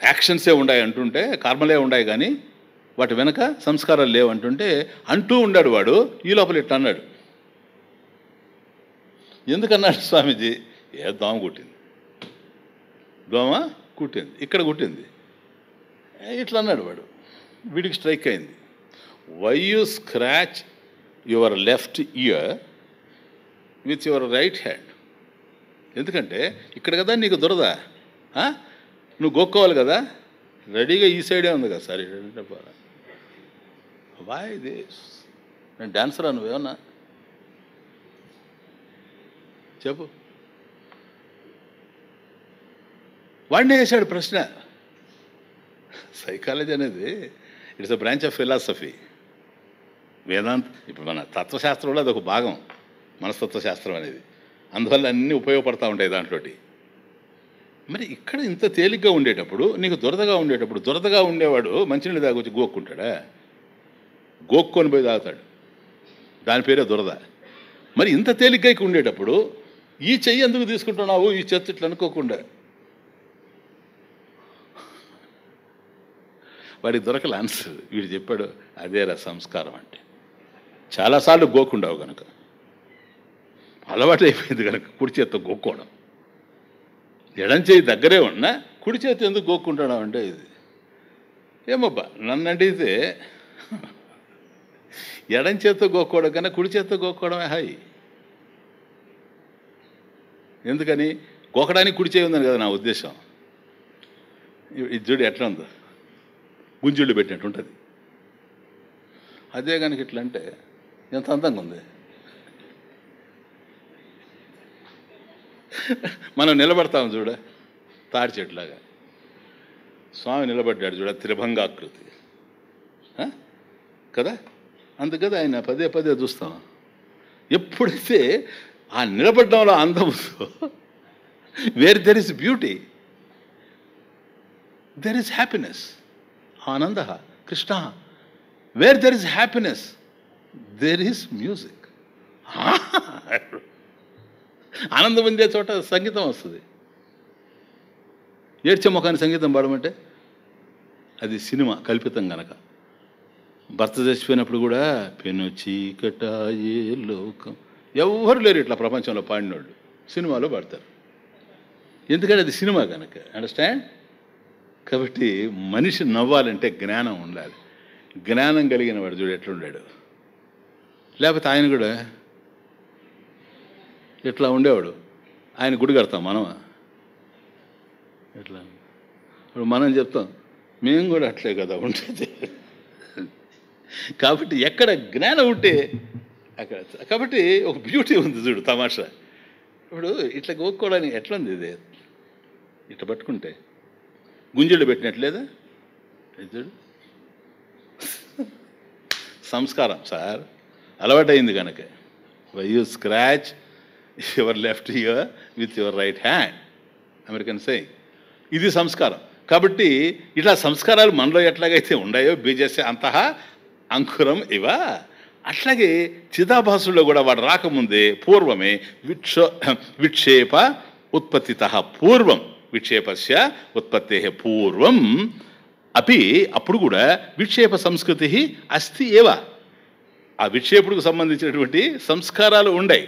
యాక్షన్సే ఉన్నాయి అంటుంటే, కర్మలే ఉన్నాయి కానీ వాటి వెనక సంస్కారాలు లేవు అంటుంటే అంటూ ఉన్నాడు వాడు. ఈ లోపల ఇట్లా అన్నాడు. ఎందుకన్నాడు స్వామీజీ? ఏ దోమ కుట్టింది, దోమ కుట్టింది, ఇక్కడ కుట్టింది, ఇట్లా అన్నాడు వాడు. వీడికి స్ట్రైక్ అయింది. Why you scratch your left ear with your right hand? ఎందుకంటే ఇక్కడ కదా నీకు దురద, నువ్వు గోక్కోవాలి కదా, రెడీగా ఈ సైడే ఉంది కదా సార్. Why this? నేను డాన్సరా? నువ్వేమన్నా చెప్పు. వాడినే వేశాడు ప్రశ్న. సైకాలజీ అనేది it's a branch of philosophy. Vedant ఇప్పుడు మన తత్వశాస్త్రంలో అదొక భాగం, మనస్తత్వశాస్త్రం అనేది. అందువల్ల అన్నీ ఉపయోగపడతా ఉంటాయి దాంట్లోటి. మరి ఇక్కడ ఇంత తేలిగ్గా ఉండేటప్పుడు, నీకు దురదగా ఉండేటప్పుడు, దురదగా ఉండేవాడు మంచినీళ్ళు తాగొచ్చి గోక్కుంటాడా? గోక్కొని పోయి తాగుతాడు, దాని పేరే దురద. మరి ఇంత తేలిగ్గా ఉండేటప్పుడు ఈ చెయ్యి ఎందుకు తీసుకుంటున్నావు, ఈ చేతి ఇట్లా అనుకోకుండా? వాడికి దొరకల ఆన్సర్. వీడు చెప్పాడు, అదేరా సంస్కారం అంటే. చాలాసార్లు గోకుండావు కనుక, అలవాటు అయిపోయింది కనుక కుడి చేత్తో గోక్కోవడం. ఎడం చేయి దగ్గరే ఉన్నా కుడి చేతి ఎందుకు గోక్కుంటాడు అంటే ఇది ఏమబ్బా నన్ను అడిగితే ఎడం చేత్తో గోక్కోవడం కన్నా కుడి చేత్తో గోక్కోవడమే హాయి. ఎందుకని? గోకడానికి కుడి చేయి ఉందని కదా నా ఉద్దేశం. ఇది చూడు ఎట్లా ఉందో, గుంజుళ్ళు పెట్టినట్టు ఉంటుంది. అదే కనుక ఇట్లా అంటే ఎంత అందంగా ఉంది. మనం నిలబడతాం చూడ, తాడి చెట్లాగా. స్వామి నిలబడ్డాడు చూడ, త్రిభంగాకృతి కదా. అందుకదా ఆయన పదే పదే చూస్తాం. ఎప్పుడైతే ఆ నిలబడ్డంలో అందం ఉందో, where there is beauty, there is happiness. Ananda Krishna, where there is happiness there is music. ఆనందం పొందే చోట సంగీతం వస్తుంది. ఏడ్చే ముఖాన్ని సంగీతం పాడమంటే అది సినిమా కల్పితం గనక. భర్త చచ్చిపోయినప్పుడు కూడా పెను చీకటాయే లోకం, ఎవ్వరు లేరు ఇట్లా ప్రపంచంలో పాడినోళ్ళు, సినిమాలో పాడతారు. ఎందుకంటే అది సినిమా కనుక. అండర్స్టాండ్? కాబట్టి మనిషి నవ్వాలంటే జ్ఞానం ఉండాలి. జ్ఞానం కలిగిన వాడు చూడు ఎట్లుండాడు. లేకపోతే ఆయన కూడా ఎట్లా ఉండేవాడు. ఆయన గుడి కడతాం మనమా? ఎట్లా? ఇప్పుడు మనం చెప్తాం మేము కూడా అట్లే కదా ఉండేది. కాబట్టి ఎక్కడ జ్ఞానం ఉంటే అక్కడ. కాబట్టి ఒక బ్యూటీ ఉంది చూడు, తమాషా. ఇప్పుడు ఇట్లా గోక్కోవడానికి ఎట్లుంది ఇది, ఇట్లా పట్టుకుంటే గుంజలు పెట్టినట్లేదా చూడు. సంస్కారం సార్, అలవాటైంది కనుక. You scratch your left ear with your right hand, American say. ఇది సంస్కారం. కాబట్టి ఇట్లా సంస్కారాలు మనలో ఎట్లాగైతే ఉన్నాయో, బీజస్య అంతః అంకురం ఇవ, అట్లాగే చిదాభాసుల్లో కూడా వాడు రాకముందే పూర్వమే విక్షేప ఉత్పత్తితః పూర్వం, విక్షేపస్య ఉత్పత్తే పూర్వం అపి, అప్పుడు కూడా విక్షేప సంస్కృతి అస్తి ఏవ, ఆ విక్షేపుడికి సంబంధించినటువంటి సంస్కారాలు ఉన్నాయి.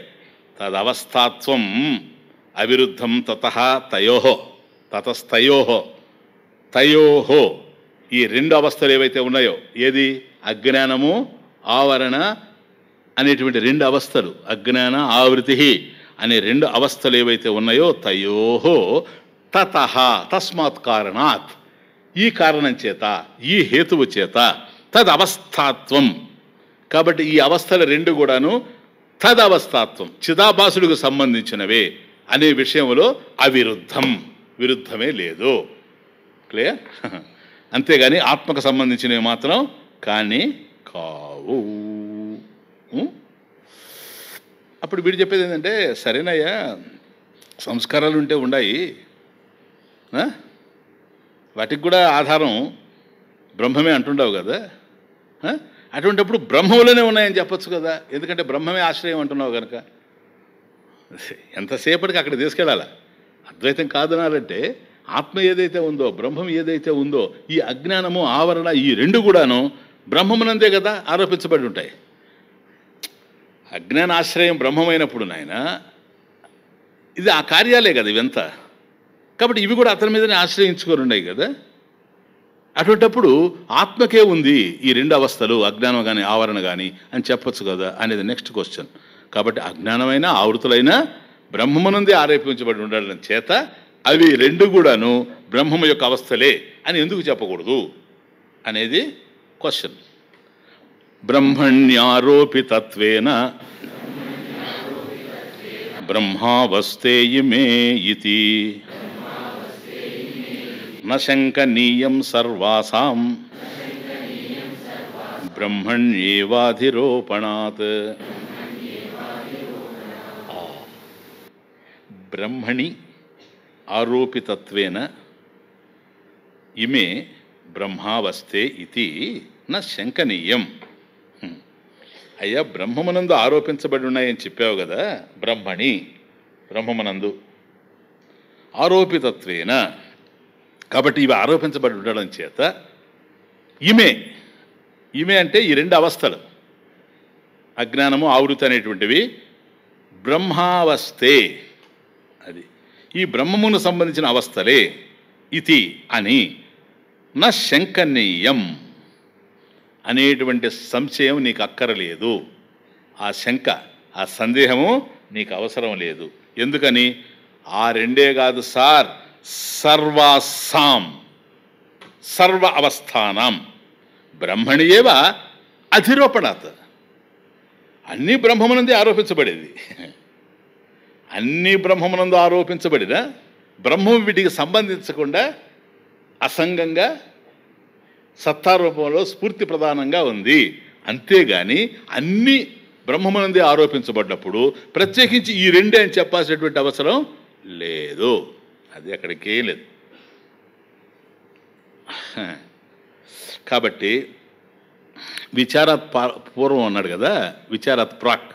తదవస్థాత్వం అవిరుద్ధం తతః తయోహో, తతస్తయోహో, తయోహో, ఈ రెండు అవస్థలు ఏవైతే ఉన్నాయో, ఏది అజ్ఞానము ఆవరణ అనేటువంటి రెండు అవస్థలు, అజ్ఞాన ఆవృతి అనే రెండు అవస్థలు ఏవైతే ఉన్నాయో, తయోహో తతః, తస్మాత్ కారణాత్, ఈ కారణం చేత, ఈ హేతువు చేత, తదవస్థాత్వం, కాబట్టి ఈ అవస్థలు రెండు కూడాను తదవస్థాత్వం, చిదాభాసుడికి సంబంధించినవే అనే విషయంలో అవిరుద్ధం, విరుద్ధమే లేదు. క్లియర్? అంతేగాని ఆత్మకు సంబంధించినవి మాత్రం కానీ కావు. అప్పుడు వీడు చెప్పేది ఏంటంటే, సరేనయ్యా సంస్కారాలు ఉంటే ఉన్నాయి, వాటికి కూడా ఆధారం బ్రహ్మమే అంటుండవు కదా, అటువంటిప్పుడు బ్రహ్మంలోనే ఉన్నాయని చెప్పచ్చు కదా, ఎందుకంటే బ్రహ్మమే ఆశ్రయం అంటున్నావు కనుక. ఎంతసేపటికి అక్కడ తీసుకెళ్ళాలా? అద్వైతం కాదనాలంటే ఆత్మ ఏదైతే ఉందో, బ్రహ్మం ఏదైతే ఉందో, ఈ అజ్ఞానము ఆవరణ ఈ రెండు కూడాను బ్రహ్మమునందే కదా ఆరోపించబడి ఉంటాయి. అజ్ఞానాశ్రయం బ్రహ్మమైనప్పుడు నాయన ఇది ఆ కార్యాలే కదా ఇవంతా. కాబట్టి ఇవి కూడా అతని మీదనే ఆశ్రయించుకొని ఉన్నాయి కదా. అటువంటప్పుడు ఆత్మకే ఉంది ఈ రెండు అవస్థలు, అజ్ఞానం కానీ ఆవరణ కానీ అని చెప్పచ్చు కదా అనేది నెక్స్ట్ క్వశ్చన్. కాబట్టి అజ్ఞానమైన ఆవృతులైన బ్రహ్మమునందే ఆరోపించబడి ఉండడం చేత అవి రెండు కూడాను బ్రహ్మము యొక్క అవస్థలే అని ఎందుకు చెప్పకూడదు అనేది క్వశ్చన్. బ్రహ్మణ్యారోపితత్వేన బ్రహ్మావస్థే ఇమే ఇతి న శంకనీయం సర్వాసాం బ్రహ్మణ్యేవాధిరోపణాత్. బ్రహ్మణి ఆరోపితత్వేన ఇమే బ్రహ్మావస్థే ఇతి న శంకనీయం. అయ్యా బ్రహ్మమునందు ఆరోపించబడి ఉన్నాయని చెప్పావు కదా, బ్రహ్మణి బ్రహ్మమునందు ఆరోపితత్వేన, కాబట్టి ఇవి ఆరోపించబడి ఉండడం చేత ఇమే, ఇమే అంటే ఈ రెండు అవస్థలు అజ్ఞానము ఆవృతి అనేటువంటివి బ్రహ్మావస్థే, అది ఈ బ్రహ్మమును సంబంధించిన అవస్థలే ఇతి అని నా శంకనీయం అనేటువంటి సంశయం నీకు అక్కరలేదు. ఆ శంక, ఆ సందేహము నీకు అవసరం లేదు. ఎందుకని? ఆ రెండే కాదు సార్, సర్వాసాం సర్వ అవస్థానం బ్రహ్మణియేవ అధిరోపణాత్. అన్నీ బ్రహ్మమునందే ఆరోపించబడేది, అన్నీ బ్రహ్మమునందు ఆరోపించబడిన బ్రహ్మం వీటికి సంబంధించకుండా అసంగంగా సత్తారూపంలో స్ఫూర్తి ప్రధానంగా ఉంది. అంతేగాని అన్నీ బ్రహ్మమునందే ఆరోపించబడ్డప్పుడు ప్రత్యేకించి ఈ రెండే అని చెప్పాల్సినటువంటి అవసరం లేదు. అది అక్కడికే లేదు. కాబట్టి విచారాత్ పూర్వం అన్నాడు కదా, విచారాత్ ప్రాక్,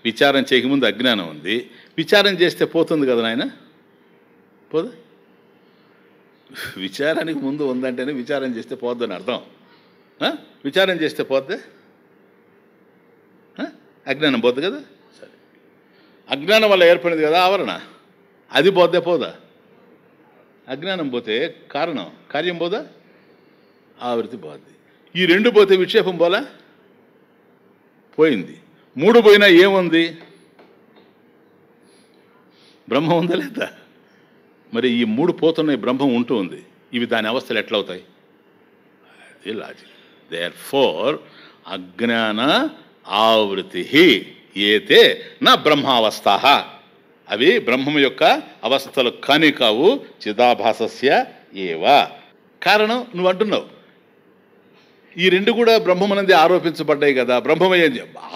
విచారం చేయకముందు అజ్ఞానం ఉంది. విచారం చేస్తే పోతుంది కదా నాయన, పోదు. విచారానికి ముందు ఉందంటేనే విచారం చేస్తే పోద్దని అర్థం. విచారం చేస్తే పోద్దే, అజ్ఞానం పోద్దు కదా. సరే, అజ్ఞానం వల్ల ఏర్పడింది కదా ఆవరణ, అది పోద్దే పోదా? అజ్ఞానం పోతే కార్యం పోదా? ఆవృత్తి పోద్ది. ఈ రెండు పోతే విక్షేపం పోలా, పోయింది. మూడు పోయినా ఏముంది? బ్రహ్మం ఉందా లేదా? మరి ఈ మూడు పోతున్నాయి, బ్రహ్మం ఉంటూ ఉంది. ఇవి దాని అవస్థలు ఎట్లా అవుతాయి? అది లాజిక్. దేర్ఫోర్ అజ్ఞాన ఆవృతి ఏతే నా బ్రహ్మావస్థ, అవి బ్రహ్మం యొక్క అవస్థలు కాని కావు. చిదాభాసస్య ఏవ. కారణం నువ్వు అంటున్నావు ఈ రెండు కూడా బ్రహ్మమునందే ఆరోపించబడ్డాయి కదా. బ్రహ్మమయ్య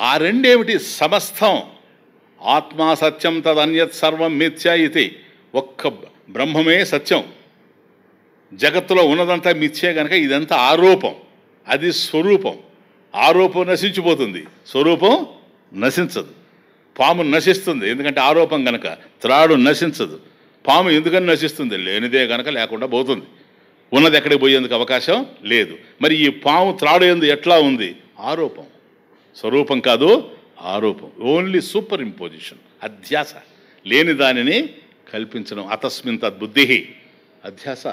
ఆ రెండేమిటి? సమస్తం ఆత్మా సత్యం తదన్యత్ సర్వం మిథ్య ఇది. ఒక్క బ్రహ్మమే సత్యం, జగత్తులో ఉన్నదంతా మిథ్యే కనుక ఇదంతా ఆరోపం. అది స్వరూపం. ఆరోపం నశించిపోతుంది, స్వరూపం నశించదు. పాము నశిస్తుంది ఎందుకంటే ఆరోపం గనక. త్రాడు నశించదు. పాము ఎందుకని నశిస్తుంది? లేనిదే గనక లేకుండా పోతుంది. ఉన్నది ఎక్కడికి పోయేందుకు అవకాశం లేదు. మరి ఈ పాము త్రాడు ఎందు ఎట్లా ఉంది? ఆరోపం, స్వరూపం కాదు, ఆరోపం. ఓన్లీ సూపర్ ఇంపోజిషన్, అధ్యాస. లేని దానిని కల్పించడం. అతస్మిన్ తద్బుద్ధి, అధ్యాస.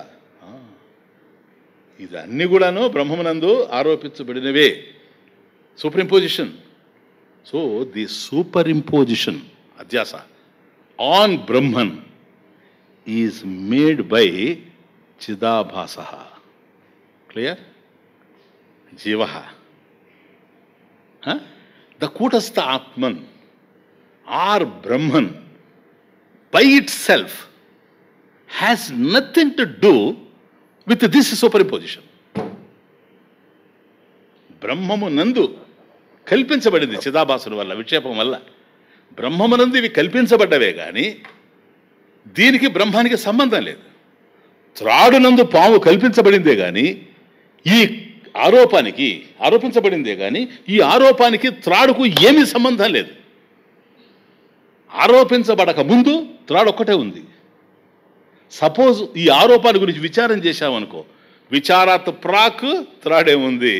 ఇదన్నీ కూడాను బ్రహ్మమునందు ఆరోపించబడినవే. Superimposition. So the superimposition, adhyasa on Brahman is made by chidabhasa. Clear? Jiva the kutastha Atman are Brahman by itself has nothing to do with this superimposition. బ్రహ్మము నందు కల్పించబడింది చిదాభాసుల వల్ల, విక్షేపం వల్ల. బ్రహ్మమునందు ఇవి కల్పించబడ్డవే కానీ దీనికి బ్రహ్మానికి సంబంధం లేదు. త్రాడునందు పాము కల్పించబడిందే కానీ ఈ ఆరోపించబడిందే కానీ ఈ ఆరోపానికి త్రాడుకు ఏమీ సంబంధం లేదు. ఆరోపించబడక ముందు త్రాడు ఒక్కటే ఉంది. సపోజ్ ఈ ఆరోపాల గురించి విచారం చేశామనుకో, విచారాత్ ప్రాక్ త్రాడే ఉంది.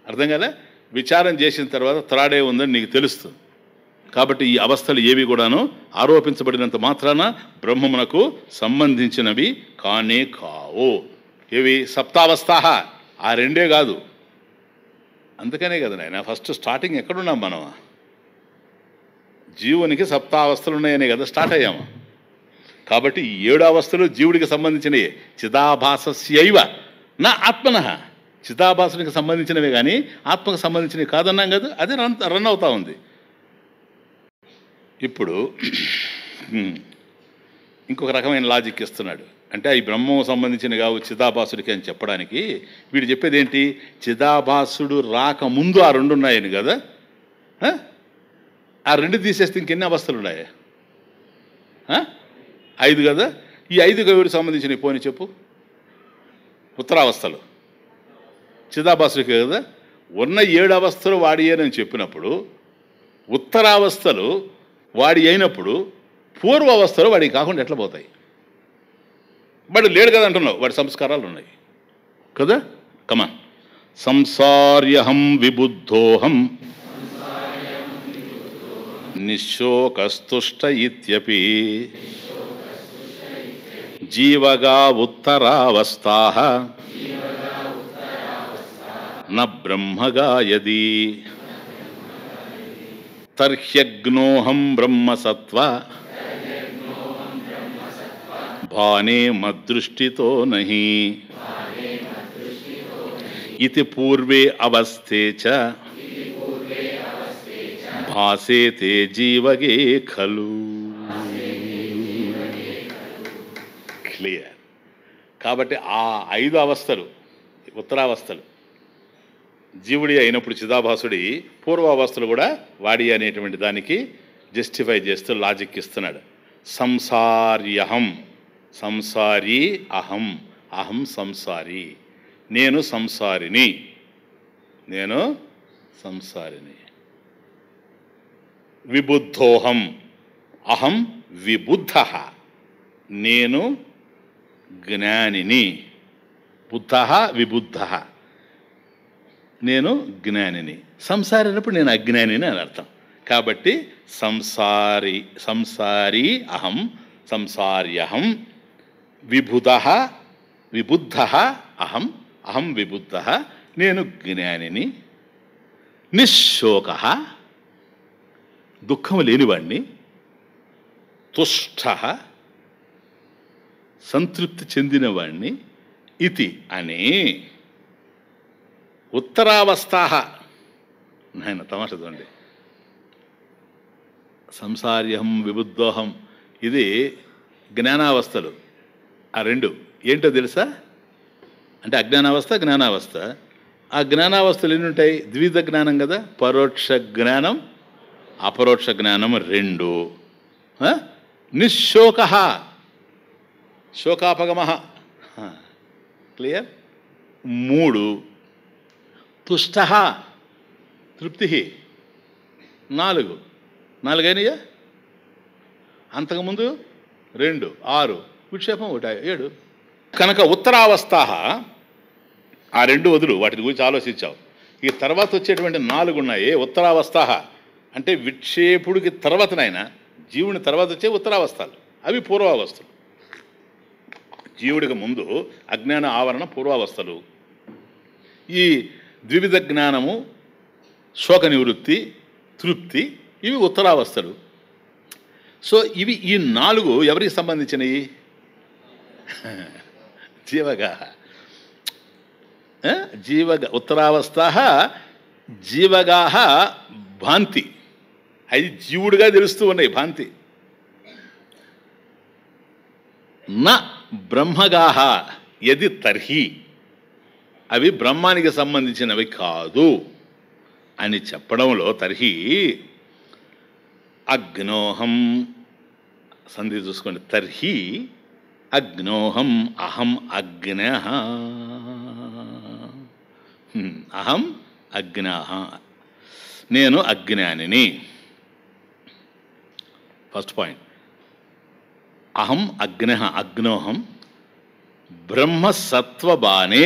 అర్థం కదా? విచారం చేసిన తర్వాత త్రాడే ఉందని నీకు తెలుస్తుంది. కాబట్టి ఈ అవస్థలు ఏవి కూడాను ఆరోపించబడినంత మాత్రాన బ్రహ్మమునకు సంబంధించినవి కానే కావు. ఏవి? సప్తావస్థ. ఆ రెండే కాదు. అందుకనే కదా నాయన ఫస్ట్ స్టార్టింగ్ ఎక్కడున్నాం మనం? జీవునికి సప్తావస్థలు ఉన్నాయనే కదా స్టార్ట్ అయ్యాము. కాబట్టి ఈ 7 అవస్థలు జీవుడికి సంబంధించినవి. చిదాభాసస్యైవ నా ఆత్మన. చిదాభాసునికి సంబంధించినవే కానీ ఆత్మకు సంబంధించినవి కాదన్నాం కదా. అదే రన్ అవుతా ఉంది. ఇప్పుడు ఇంకొక రకమైన లాజిక్ ఇస్తున్నాడు. అంటే ఈ బ్రహ్మకు సంబంధించినవి కావు చిదాభాసుడికి అని చెప్పడానికి వీడు చెప్పేది ఏంటి? చిదాభాసుడు రాకముందు ఆ రెండు ఉన్నాయని కదా. ఆ రెండు తీసేస్తే ఇంకెన్ని అవస్థలు ఉన్నాయి? 5 కదా. ఈ 5కు ఎవరికి సంబంధించినవి పోని చెప్పు. ఉత్తరావస్థలు చిదాభాసుడికి కదా. ఉన్న 7 అవస్థలు వాడి అని చెప్పినప్పుడు ఉత్తరావస్థలు వాడి అయినప్పుడు పూర్వ అవస్థలు వాడికి కాకుండా ఎట్లా పోతాయి? వాడు లేడు కదా అంటున్నావు. వాడి సంస్కారాలు ఉన్నాయి కదా. కమాన్. సంసార్యహం విబుద్ధోహం నిశోకస్తుష్ట ఇత్యపి జీవగా ఉత్తరావస్థాః న బ్రహ్మగాయది తర్హ్యగ్నోహం బ్రహ్మసత్వ భానే మద్దృష్టితో నహి ఇతి పూర్వే అవస్థే చ భాసేతే జీవగే ఖలు. క్లియర్. కాబట్టి ఆ 5 అవస్థలు ఉత్తరావస్థలు జీవుడి అయినప్పుడు చిదాభాసుడి, పూర్వావస్థలు కూడా వాడి అనేటువంటి దానికి జస్టిఫై చేస్తూ లాజిక్ ఇస్తున్నాడు. సంసార్యహం, సంసారీ అహం, అహం సంసారి, నేను సంసారిని, నేను సంసారిని. విబుద్ధోహం, అహం విబుద్ధ, నేను జ్ఞానిని. బుద్ధ విబుద్ధ, నేను జ్ఞానిని. సంసారి అన్నప్పుడు నేను అజ్ఞానిని అని అర్థం. కాబట్టి సంసారీ అహం, సంసార్యహం, విబుధ విబుద్ధ అహం, అహం విబుద్ధ, నేను జ్ఞానిని. నిశ్శోక, దుఃఖం లేనివాణ్ణి. తుష్ట, సంతృప్తి చెందినవాణ్ణి. ఇతి అని ఉత్తరావస్థా. నాయన తమాషా చూడండి. సంసార్యహం విబుద్ధోహం ఇది జ్ఞానావస్థలు. ఆ రెండు ఏంటో తెలుసా? అంటే అజ్ఞానావస్థ, జ్ఞానావస్థ. ఆ జ్ఞానావస్థలు ఎన్ని ఉంటాయి? ద్విధ జ్ఞానం కదా. పరోక్ష జ్ఞానం, అపరోక్ష జ్ఞానం రెండు. నిశ్శోక, శోకాపగమ, క్లియర్. మూడు. తుష్ట, తృప్తి. నాలుగైనయా? అంతకుముందు 2, 6, విక్షేపం 1, 7. కనుక ఉత్తరావస్థ ఆ 2 వదులు, వాటి గురించి ఆలోచించావు. ఈ తర్వాత వచ్చేటువంటి 4 ఉన్నాయి. ఉత్తరావస్థ అంటే విక్షేపుడికి తర్వాతనైనా జీవుని తర్వాత వచ్చే ఉత్తరావస్థలు, అవి పూర్వావస్థలు. జీవుడికి ముందు అజ్ఞాన ఆవరణ పూర్వావస్థలు. ఈ ద్వివిధ జ్ఞానము, శోక నివృత్తి, తృప్తి, ఇవి ఉత్తరావస్థలు. సో ఇవి ఈ 4 ఎవరికి సంబంధించినవి? జీవగా. ఉత్తరావస్థ జీవగా భాంతి, అవి జీవుడిగా తెలుస్తూ ఉన్నాయి, భాంతి. నా బ్రహ్మగాహ యది తర్హి, అవి బ్రహ్మానికి సంబంధించినవి కాదు అని చెప్పడంలో తర్హి అగ్నోహం, సంధి చూసుకోండి. తర్హి అగ్నోహం అహం అగ్న, అహం అజ్ఞ, నేను అజ్ఞానిని. First point. అహం అగ్న, అగ్నోహం బ్రహ్మసత్వబానే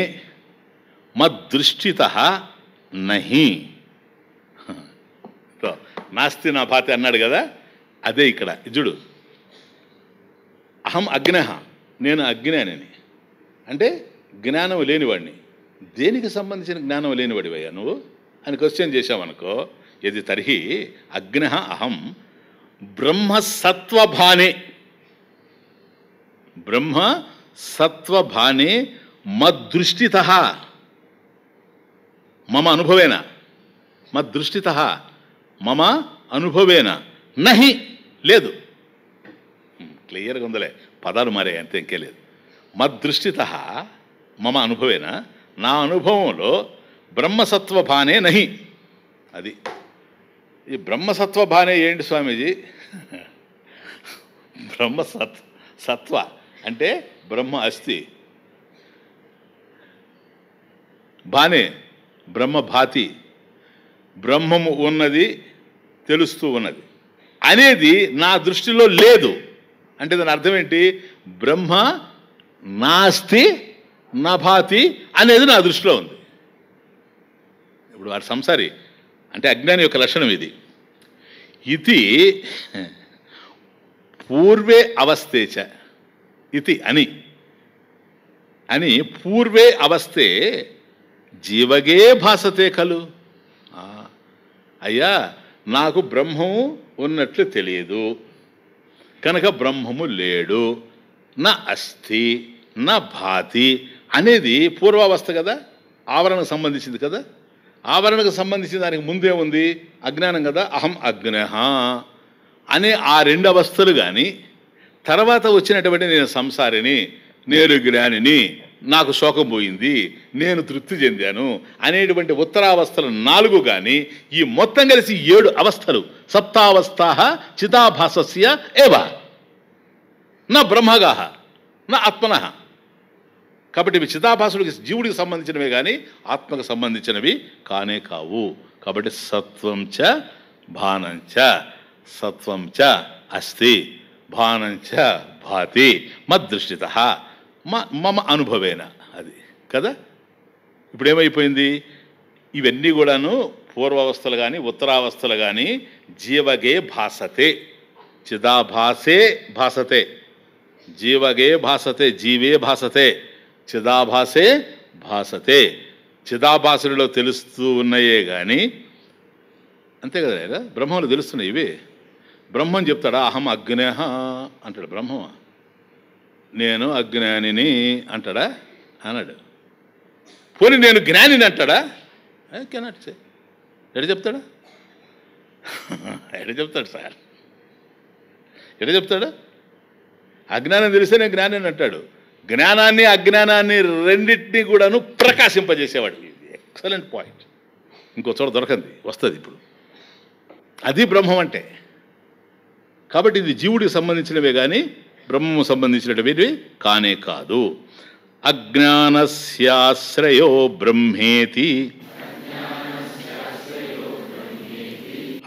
మద్దృష్టిత నహి. నాస్తి నా భాతి అన్నాడు కదా, అదే ఇక్కడ ఇజుడు. అహం అగ్న, నేను అజ్ఞానిని. అంటే జ్ఞానం లేనివాడిని. దేనికి సంబంధించిన జ్ఞానం లేనివాడివయ్యా నువ్వు అని క్వశ్చన్ చేశావనుకో, ఇది తర్హి అగ్న అహం బ్రహ్మసత్వభానే, బ్రహ్మసత్వభానే మద్దృష్టిత, మమ అనుభవేన, మద్దృష్టిత మమ అనుభవేన నహి, లేదు. క్లియర్గా ఉందలే, పదాలు మారే అంతే, ఇంకే లేదు. మద్దృష్టిత మమ అనుభవేన, నా అనుభవంలో బ్రహ్మసత్వభానే నహి. అది ఈ బ్రహ్మసత్వభానే ఏంటి స్వామీజీ? సత్వ అంటే బ్రహ్మ అస్తి, భానే బ్రహ్మ భాతి, బ్రహ్మము ఉన్నది, తెలుస్తూ ఉన్నది అనేది నా దృష్టిలో లేదు. అంటే దాని అర్థం ఏంటి? బ్రహ్మ నాస్తి నభాతి అనేది నా దృష్టిలో ఉంది. ఇప్పుడు వాడు సంసారి అంటే అజ్ఞాని యొక్క లక్షణం ఇది. ఇది పూర్వే అవస్థేచ, ఇది అని పూర్వే అవస్థే జీవగే భాసతే ఖలు. అయ్యా, నాకు బ్రహ్మము ఉన్నట్లు తెలియదు కనుక బ్రహ్మము లేడు, నా అస్థి నా భాతి అనేది పూర్వావస్థ కదా, ఆవరణకు సంబంధించింది కదా. ఆవరణకు సంబంధించిన దానికి ముందే ఉంది అజ్ఞానం కదా, అహం అజ్ఞ అనే ఆ 2 అవస్థలు. కానీ తర్వాత వచ్చినటువంటి నేను సంసారిని, నేను జ్ఞానిని, నాకు శోకం పోయింది, నేను తృప్తి చెందాను అనేటువంటి ఉత్తరావస్థలు 4 కానీ ఈ మొత్తం కలిసి 7 అవస్థలు. సప్తావస్థా చితాభాసస్య ఏవ నా బ్రహ్మగాహ నా ఆత్మన. కాబట్టి ఇవి చితాభాసుడికి, జీవుడికి సంబంధించినవే కానీ ఆత్మకు సంబంధించినవి కానే కావు. కాబట్టి సత్వం చ భానం చ సత్వం చ అస్తి భానం చ భాతి మద్దృష్టితః మమ అనుభవేన. అది కదా. ఇప్పుడు ఏమైపోయింది, ఇవన్నీ కూడాను పూర్వావస్థలు కానీ ఉత్తరావస్థలు కానీ జీవగే భాసతే, చిదాభాసే భాసతే, జీవగే భాసతే, జీవే భాసతే, చిదాభాసే భాసతే. చిదాభాసులో తెలుస్తూ ఉన్నాయే కానీ అంతే కదా, బ్రహ్మలు తెలుస్తున్నాయి ఇవి. బ్రహ్మం చెప్తాడా అహం అజ్ఞేహ అంటాడు బ్రహ్మ, నేను అజ్ఞానిని అంటాడా? అన్నాడు. పోనీ నేను జ్ఞానిని అంటాడా? Cannot say. ఎడ చెప్తాడా? ఎడ చెప్తాడు సార్, ఎడ చెప్తాడు? అజ్ఞానం తెలిస్తే నేను జ్ఞానిని అంటాడు. జ్ఞానాన్ని అజ్ఞానాన్ని రెండింటినీ కూడాను ప్రకాశింపజేసేవాడు. Excellent point. ఇంకో చోట దొరకంది, వస్తుంది ఇప్పుడు. అది బ్రహ్మం అంటే. కాబట్టి ఇది జీవుడికి సంబంధించినవే కానీ బ్రహ్మము సంబంధించినవి కానే కాదు. అజ్ఞానస్యాశ్రయో బ్రహ్మేతి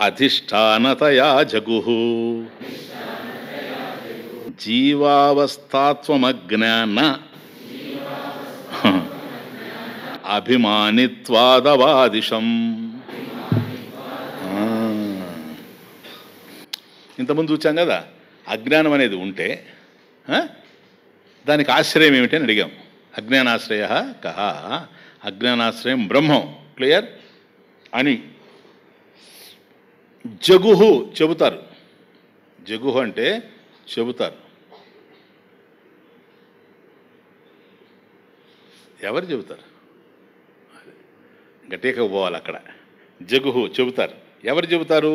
అధిష్టానతయా జగుః జీవావస్థాత్వమజ్ఞాన అభిమానిత్వాదవాదిశం. ఇంతకుముందు చూచాం కదా, అజ్ఞానం అనేది ఉంటే దానికి ఆశ్రయం ఏమిటి అని అడిగాం. అజ్ఞానాశ్రయ కహ, అజ్ఞానాశ్రయం బ్రహ్మం. క్లియర్ అని జగుహు చెబుతారు. జగుహు అంటే చెబుతారు. ఎవరు చెబుతారు? గట్టిగా పోవాలి అక్కడ. జగుహు చెబుతారు. ఎవరు చెబుతారు?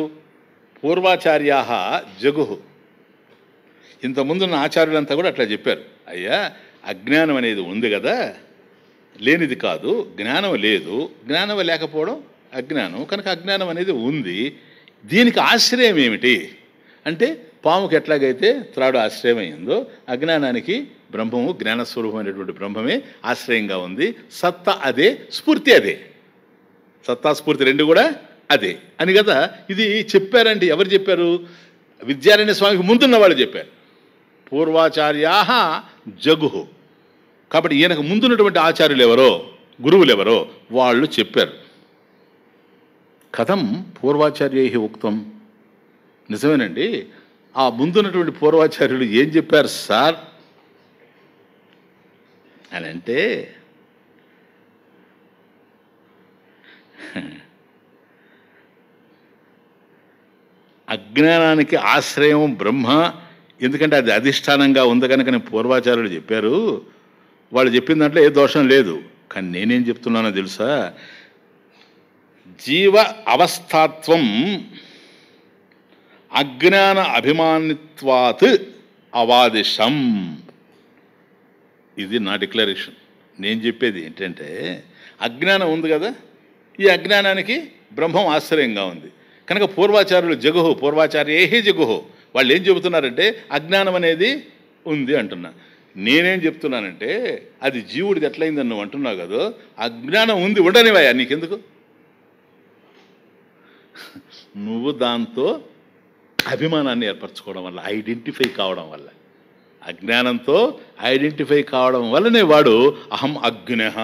పూర్వాచార్యా జగుహు. ఇంతకుముందున్న ఆచార్యులంతా కూడా అట్లా చెప్పారు. అయ్యా, అజ్ఞానం అనేది ఉంది కదా, లేనిది కాదు. జ్ఞానం లేదు, జ్ఞానం లేకపోవడం అజ్ఞానం, కనుక అజ్ఞానం అనేది ఉంది. దీనికి ఆశ్రయం ఏమిటి అంటే, పాముకి ఎట్లాగైతే త్రాడు ఆశ్రయం అయిందో అజ్ఞానానికి బ్రహ్మము, జ్ఞానస్వరూపమైనటువంటి బ్రహ్మమే ఆశ్రయంగా ఉంది. సత్తా అదే, స్ఫూర్తి అదే. సత్తా స్ఫూర్తి రెండు కూడా అదే అని కదా ఇది చెప్పారంటే. ఎవరు చెప్పారు? విద్యారణ్య స్వామికి ముందున్న వాళ్ళు చెప్పారు. పూర్వాచార్యా జగుహు. కాబట్టి ఈయనకు ముందున్నటువంటి ఆచార్యులు ఎవరో, గురువులు ఎవరో వాళ్ళు చెప్పారు. కథం పూర్వాచార్యై ఉక్తం. నిజమేనండి, ఆ ముందున్నటువంటి పూర్వాచార్యులు ఏం చెప్పారు సార్ అని అంటే, అజ్ఞానానికి ఆశ్రయం బ్రహ్మ, ఎందుకంటే అది అధిష్టానంగా ఉంది కనుక నేను పూర్వాచార్యులు చెప్పారు. వాళ్ళు చెప్పిన దాంట్లో ఏ దోషం లేదు. కానీ నేనేం చెప్తున్నానో తెలుసా? జీవ అవస్థాత్వం అజ్ఞాన అభిమానిత్వాత్ అవాదిశం. ఇది నా డిక్లరేషన్. నేను చెప్పేది ఏంటంటే, అజ్ఞానం ఉంది కదా, ఈ అజ్ఞానానికి బ్రహ్మం ఆశ్రయంగా ఉంది కనుక పూర్వాచార్యులు జగుహు, పూర్వాచార్యేహి జగుహు. వాళ్ళు ఏం చెబుతున్నారంటే అజ్ఞానం అనేది ఉంది అంటున్నా. నేనేం చెప్తున్నానంటే, అది జీవుడిది ఎట్లయిందని నువ్వు అంటున్నావు కదా, అజ్ఞానం ఉంది, ఉండనివయ్యా, నీకెందుకు? నువ్వు దాంతో అభిమానాన్ని ఏర్పరచుకోవడం వల్ల, ఐడెంటిఫై కావడం వల్ల, అజ్ఞానంతో ఐడెంటిఫై కావడం వల్లనే వాడు అహం అజ్ఞః,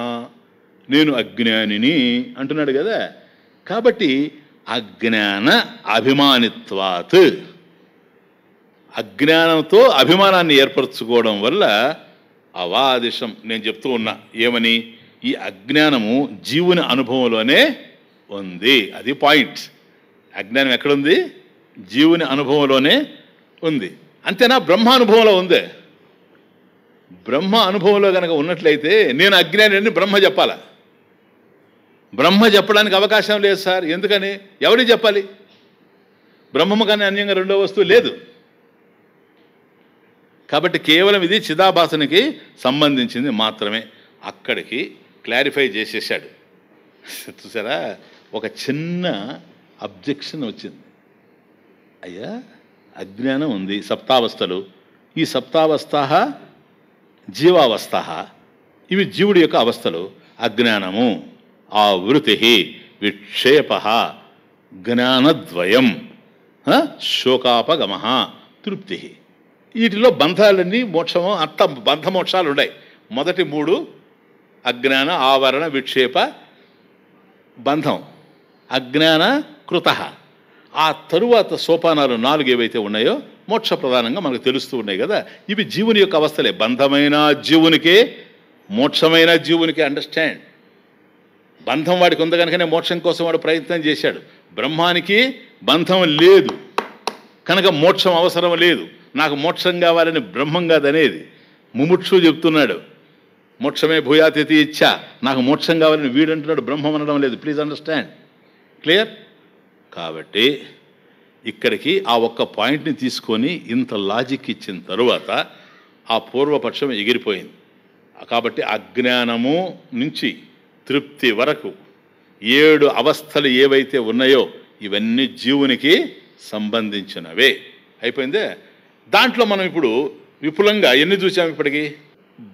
నేను అజ్ఞానిని అంటున్నాడు కదా. కాబట్టి అజ్ఞాన అభిమానిత్వాత్, అజ్ఞానంతో అభిమానాన్ని ఏర్పరచుకోవడం వల్ల అవాదిశం. నేను చెప్తూ ఉన్నా ఏమని, ఈ అజ్ఞానము జీవుని అనుభవంలోనే ఉంది. అది పాయింట్. అజ్ఞానం ఎక్కడుంది? జీవుని అనుభవంలోనే ఉంది. అంతేనా? బ్రహ్మ అనుభవంలో ఉందే. బ్రహ్మ అనుభవంలో కనుక ఉన్నట్లయితే నేను అజ్ఞాని బ్రహ్మ చెప్పాలా? బ్రహ్మ చెప్పడానికి అవకాశం లేదు సార్. ఎందుకని? ఎవరికి చెప్పాలి? బ్రహ్మము కానీ అన్యంగా రెండో వస్తువు లేదు. కాబట్టి కేవలం ఇది చిదాభాసనికి సంబంధించింది మాత్రమే. అక్కడికి క్లారిఫై చేసేసాడు. చూసారా, ఒక చిన్న అబ్జెక్షన్ వచ్చింది. అయ్యా, అజ్ఞానం ఉంది, సప్తావస్థలు. ఈ సప్తావస్థ జీవావస్థ, ఇవి జీవుడి యొక్క అవస్థలు. అజ్ఞానము, ఆవృతి, విక్షేప, జ్ఞానద్వయం. శోకాపగమ తృప్తి. వీటిలో బంధాలన్నీ మోక్షము అంత బంధమోక్షాలు ఉన్నాయి. మొదటి 3 అజ్ఞాన ఆవరణ విక్షేప బంధం, అజ్ఞాన కృత. ఆ తరువాత సోపానాలు 4 ఏవైతే ఉన్నాయో మోక్ష ప్రధానంగా మనకు తెలుస్తూ ఉన్నాయి కదా. ఇవి జీవుని యొక్క అవస్థలే. బంధమైన జీవునికే, మోక్షమైన జీవునికే. అండర్స్టాండ్. బంధం వాడికి ఉంది కనుకనే మోక్షం కోసం వాడు ప్రయత్నం చేశాడు. బ్రహ్మానికి బంధం లేదు కనుక మోక్షం అవసరం లేదు. నాకు మోక్షం కావాలని బ్రహ్మం కాదనేది. ముముక్షు చెప్తున్నాడు, మోక్షమే భూయాతిథి ఇచ్చా, నాకు మోక్షం కావాలని వీడంటున్నాడు, బ్రహ్మం అనడం లేదు. Please understand. క్లియర్? కాబట్టి ఇక్కడికి ఆ ఒక్క పాయింట్ని తీసుకొని ఇంత లాజిక్ ఇచ్చిన తరువాత ఆ పూర్వపక్షం ఎగిరిపోయింది. కాబట్టి అజ్ఞానము నుంచి తృప్తి వరకు 7 అవస్థలు ఏవైతే ఉన్నాయో ఇవన్నీ జీవునికి సంబంధించినవే. అయిపోయిందే. దాంట్లో మనం ఇప్పుడు విపులంగా ఎన్ని చూసాం ఇప్పటికీ?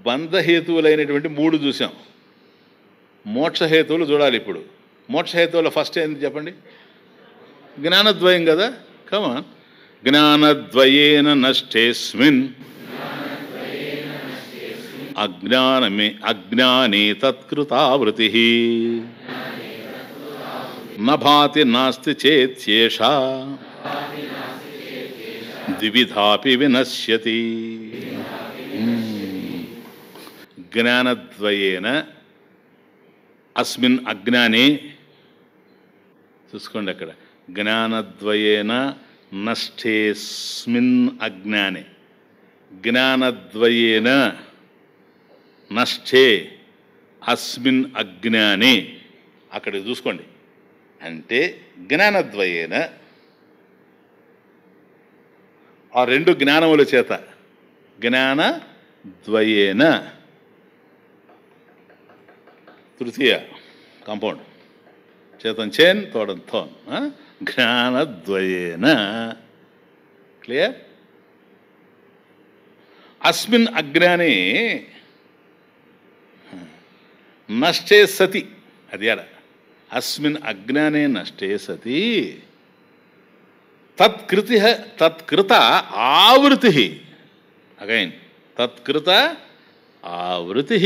బంధహేతువులైనటువంటి 3 చూసాం. మోక్షహేతువులు చూడాలి ఇప్పుడు. మోక్షహేతువుల ఫస్ట్ ఏంటి చెప్పండి? జ్ఞానద్వయం కదా. కమాన్. జ్ఞానద్వయేన నష్టేస్మిన్ అజ్ఞానే తత్కృతావృతి నభాతి నాస్తి చేత్యేషా ద్విధాపి వినశ్యతి. జ్ఞానద్వయేన అస్మిన్ అజ్ఞానే, చూసుకోండి అక్కడ, జ్ఞానద్వయేన నష్టేస్మిన్ అజ్ఞానే, జ్ఞానద్వయేన నష్టే అస్మిన్ అజ్ఞానే. అక్కడ చూసుకోండి. అంటే జ్ఞానద్వయేన, ఆ 2 జ్ఞానముల చేత, జ్ఞానద్వయేన తృతీయ కాంపౌండ్ చేతం చేన్ తోడం థోన్, జ్ఞానద్వయేన. క్లియర్? అస్మిన్ అజ్ఞానే నష్టే సతి, అది ఆడ. అస్మిన్ అజ్ఞానే నష్టే సతి తత్కృత ఆవృతి. అగైన్ తత్కృత ఆవృతి,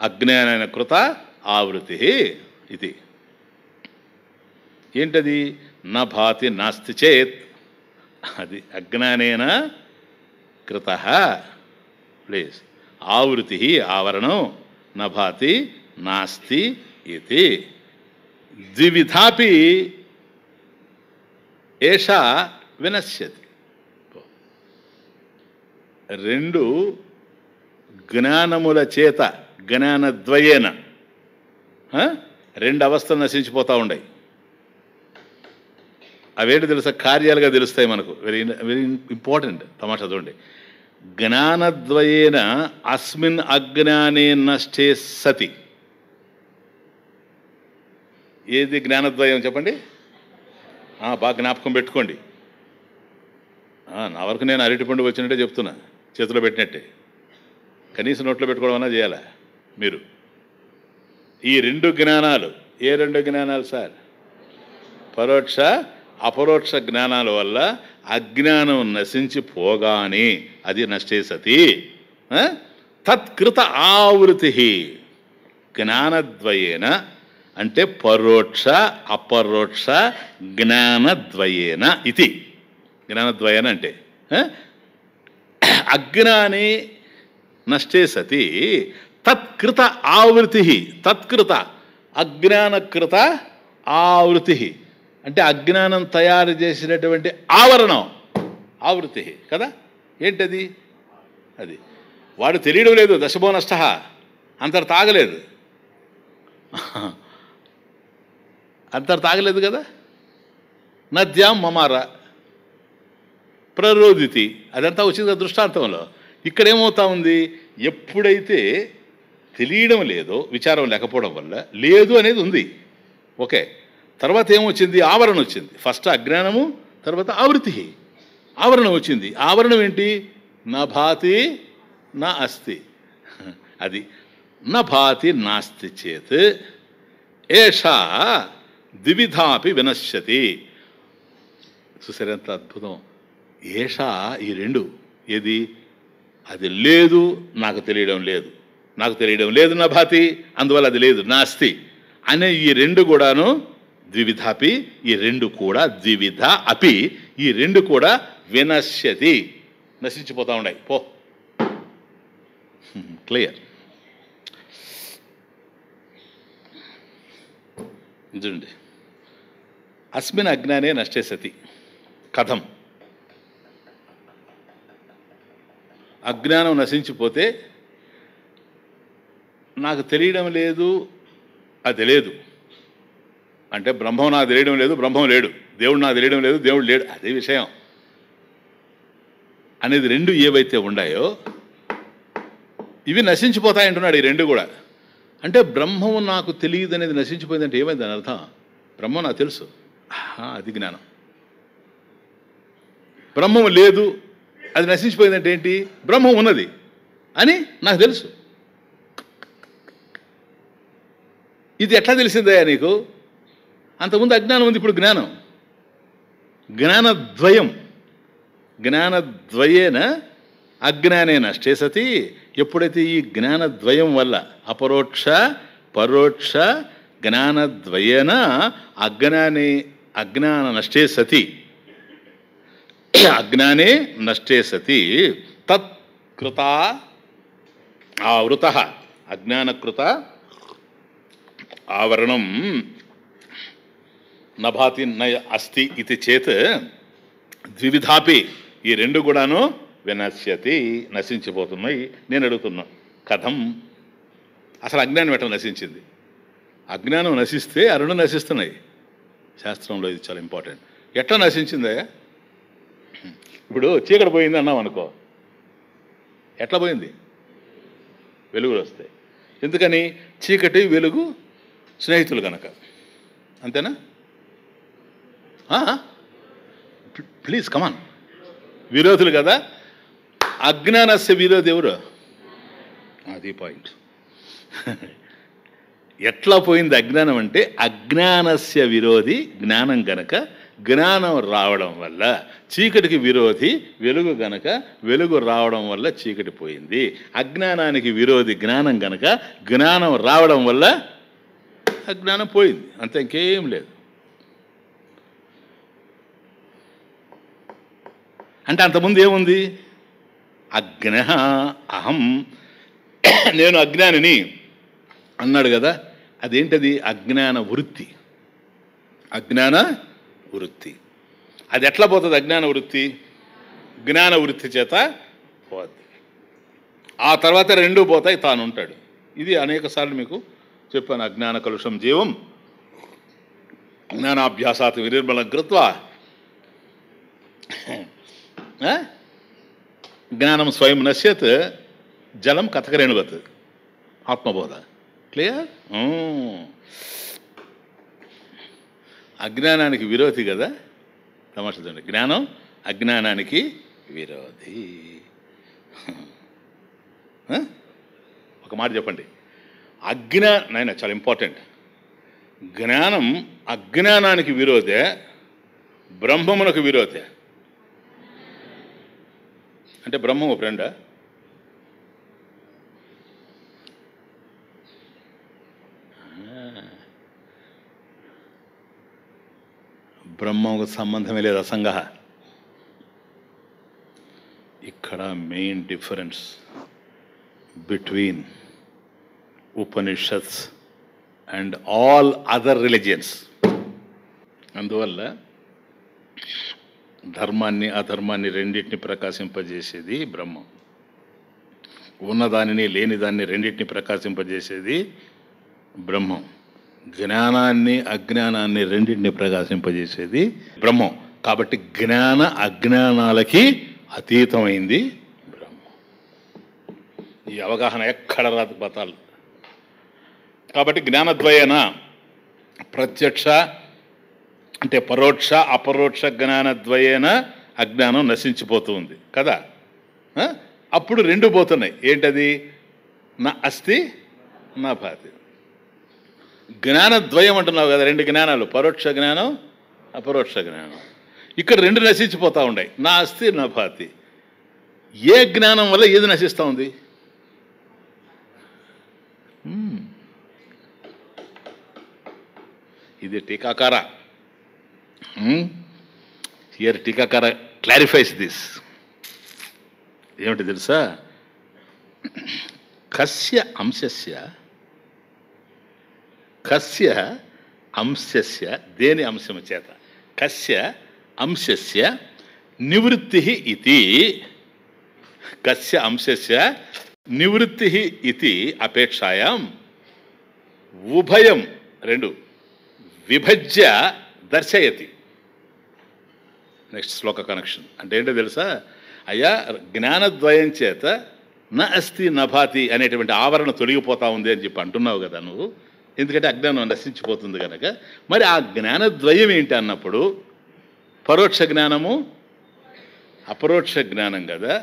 అజ్ఞానైన కృత ఆవృతి. ఇది ఏంటది? న భాతి నాస్తి చేత్, అది అజ్ఞానేన కృత. ప్లీజ్. ఆవృతి ఆవరణం, న భాతి నాస్తి ఇది. ద్విధాపి ఏషా వినశ్యతి. 2 జ్ఞానముల చేత, జ్ఞానద్వయేన 2 అవస్థలు నశించిపోతూ ఉన్నాయి. అవేంటి తెలుసా? కార్యాలుగా తెలుస్తాయి మనకు. Very very important. తమాషా చూడండి. జ్ఞానద్వయేన అస్మిన్ అజ్ఞానే నష్టే సతి. ఏది జ్ఞానద్వయం చెప్పండి? బాగా జ్ఞాపకం పెట్టుకోండి. నా వరకు నేను అరటిపండు వచ్చినట్టే చెప్తున్నా, చేతిలో పెట్టినట్టే. కనీసం నోట్లో పెట్టుకోవడం అన్నా చేయాలా మీరు? ఈ 2 జ్ఞానాలు, ఏ 2 జ్ఞానాలు సార్? పరోక్ష అపరోక్ష జ్ఞానాల వల్ల అజ్ఞానం నశించిపోగానే అది నష్టే సతి. తత్కృత ఆవృతి జ్ఞానద్వయేన, అంటే పరోక్ష అపరోక్ష జ్ఞానద్వయేన ఇది. జ్ఞానద్వయేన అంటే అజ్ఞానే నష్టే సతి తత్కృత ఆవృతి. తత్కృత అజ్ఞానకృత ఆవృతి అంటే అజ్ఞానం తయారు చేసినటువంటి ఆవరణం, ఆవృతి కదా. ఏంటది? అది వాడు తెలియడం లేదు. దశభో నష్ట, అంతర్ తాగలేదు, అంతర్ తాగలేదు కదా. నద్యాం మమార ప్రరోదితి, అదంతా వచ్చింది కదా దృష్టాంతంలో. ఇక్కడేమవుతా ఉంది? ఎప్పుడైతే తెలియడం లేదో, విచారం లేకపోవడం వల్ల లేదు అనేది ఉంది. ఓకే. తర్వాత ఏమొచ్చింది? ఆవరణ వచ్చింది. ఫస్ట్ అజ్ఞానము, తర్వాత ఆవృతి, ఆవరణం వచ్చింది. ఆవరణం ఏంటి? నా భాతి నా అస్తి. అది నా భాతి నాస్తి చేత్ ఏషా ద్విధాపి వినశ్యతి. చూసారు ఎంత అద్భుతం. ఏషా ఈ రెండు ఏది, అది లేదు నాకు తెలియడం లేదు, నాకు తెలియడం లేదు నా భాతి, అందువల్ల అది లేదు నాస్తి అనే ఈ రెండు కూడాను ద్వివిధాపి, ఈ రెండు కూడా ద్వివిధ అపి, ఈ రెండు కూడా వినశ్యతి, నశించిపోతా ఉన్నాయి. పో, క్లియర్. చూడండి, అస్మిన్ అజ్ఞానే నష్టే సతి కథం. అజ్ఞానం నశించిపోతే నాకు తెలియడం లేదు, అది లేదు అంటే బ్రహ్మం నాకు తెలియడం లేదు, బ్రహ్మం లేడు, దేవుడు నాకు తెలియడం లేదు, దేవుడు లేడు, అదే విషయం అనేది రెండు ఏవైతే ఉన్నాయో ఇవి నశించిపోతాయంటున్నాడు. ఈ రెండు కూడా అంటే బ్రహ్మం నాకు తెలియదు అనేది నశించిపోయిందంటే ఏమైంది దాని అర్థం? బ్రహ్మం నాకు తెలుసు, అది జ్ఞానం. బ్రహ్మం లేదు అది నశించిపోయిందంటే ఏంటి? బ్రహ్మం ఉన్నది అని నాకు తెలుసు. ఇది ఎట్లా తెలిసిందయ్యా నీకు? అంతకుముందు అజ్ఞానం ఉంది, ఇప్పుడు జ్ఞానం. జ్ఞానద్వయం, జ్ఞానద్వయేన అజ్ఞానే నష్టే సతి. ఎప్పుడైతే ఈ జ్ఞానద్వయం వల్ల అపరోక్ష పరోక్ష జ్ఞానద్వయేన అజ్ఞాన నష్టే సతి, అజ్ఞానే నష్టే సతి తత్కృత ఆవృత అజ్ఞానకృత ఆవరణం నభాతి నయ అస్తి ఇది చేత్ ద్వివిధాపి, ఈ రెండు కూడాను వినశ్యతి, నశించిపోతున్నాయి. నేను అడుగుతున్నా కథం, అసలు అజ్ఞానం ఎట్లా నశించింది? అజ్ఞానం నశిస్తే ఆ రెండు నశిస్తున్నాయి. శాస్త్రంలో ఇది చాలా ఇంపార్టెంట్. ఎట్లా నశించిందయ్యా? ఇప్పుడు చీకటి పోయింది అన్నాం అనుకో, ఎట్లా పోయింది? వెలుగులు వస్తాయి. ఎందుకని? చీకటి వెలుగు స్నేహితులు కనుక, అంతేనా? ప్లీజ్ కమాన్, విరోధులు కదా. అజ్ఞానస్య విరోధి ఎవరు? అది పాయింట్. ఎట్లా పోయింది అజ్ఞానం అంటే, అజ్ఞానస్య విరోధి జ్ఞానం గనక, జ్ఞానం రావడం వల్ల చీకటికి విరోధి వెలుగు గనక, వెలుగు రావడం వల్ల చీకటి పోయింది. అజ్ఞానానికి విరోధి జ్ఞానం గనక, జ్ఞానం రావడం వల్ల అజ్ఞానం పోయింది, అంతే, ఇంకేం లేదు. అంటే అంతకుముందు ఏముంది? అజ్ఞ అహం, నేను అజ్ఞానిని అన్నాడు కదా. అదేంటది? అజ్ఞాన వృత్తి. అజ్ఞాన వృత్తి. అది ఎట్లా పోతుంది? అజ్ఞాన వృత్తి జ్ఞాన వృత్తి చేత పోద్ది. ఆ తర్వాత రెండూ పోతాయి, తాను ఉంటాడు. ఇది అనేక సార్లు మీకు చెప్పాను. అజ్ఞాన కలుషం జీవం జ్ఞానాభ్యాసాత్ వినిర్మలం కృత్వా జ్ఞానం స్వయం నశ్యత్ జలం కథకరేణువత్. ఆత్మబోధ. క్లియర్? అజ్ఞానానికి విరోధి కదా. తమాషా చూడండి, జ్ఞానం అజ్ఞానానికి విరోధి. ఒక మాట చెప్పండి, నాయన చాలా ఇంపార్టెంట్. జ్ఞానం అజ్ఞానానికి విరోధే, బ్రహ్మమునకు విరోధే. అంటే బ్రహ్మము ఫ్రెండా? బ్రహ్మకు సంబంధమే లేదు, అసంగ. ఇక్కడ main difference between Upanishads and all other religions. అందువల్ల ధర్మాన్ని అధర్మాన్ని రెండింటిని ప్రకాశింపజేసేది బ్రహ్మం. ఉన్నదానిని లేనిదాన్ని రెండింటిని ప్రకాశింపజేసేది బ్రహ్మం. జ్ఞానాన్ని అజ్ఞానాన్ని రెండింటిని ప్రకాశింపజేసేది బ్రహ్మం. కాబట్టి జ్ఞాన అజ్ఞానాలకి అతీతమైంది బ్రహ్మం. ఈ అవగాహన ఎక్కడ రాదు బతాలు. కాబట్టి జ్ఞానద్వయేన ప్రత్యక్ష అంటే పరోక్ష అపరోక్ష జ్ఞానద్వయేన అజ్ఞానం నశించిపోతుంది కదా. అప్పుడు రెండు పోతున్నాయి. ఏంటది? నా అస్తి నా భాతి. జ్ఞానద్వయం అంటున్నావు కదా, రెండు జ్ఞానాలు, పరోక్ష జ్ఞానం అపరోక్ష జ్ఞానం. ఇక్కడ రెండు నశించిపోతూ ఉన్నాయి, నా అస్థి నా భాతి. ఏ జ్ఞానం వల్ల ఏది నశిస్తూ ఉంది? ఇది టీకాకార. Here Tikakara clarifies this. ఏమిటి తెలుసా? కస్య అంశస్య దేని అంశము చేత, కస్య అంశస్య నివృత్తి ఇది, కస్య అంశస్య నివృత్తి ఇది అపేక్షాయాం ఉభయం రెండు విభజ్య దర్శయతి. నెక్స్ట్ శ్లోక కనెక్షన్ అంటే ఏంటో తెలుసా? అయ్యా, జ్ఞానద్వయం చేత న అస్తి నభాతి అనేటువంటి ఆవరణ తొలగిపోతా ఉంది అని చెప్పి అంటున్నావు కదా నువ్వు. ఎందుకంటే అజ్ఞానం నశించిపోతుంది కనుక. మరి ఆ జ్ఞానద్వయం ఏంటి అన్నప్పుడు పరోక్ష జ్ఞానము అపరోక్ష జ్ఞానం కదా.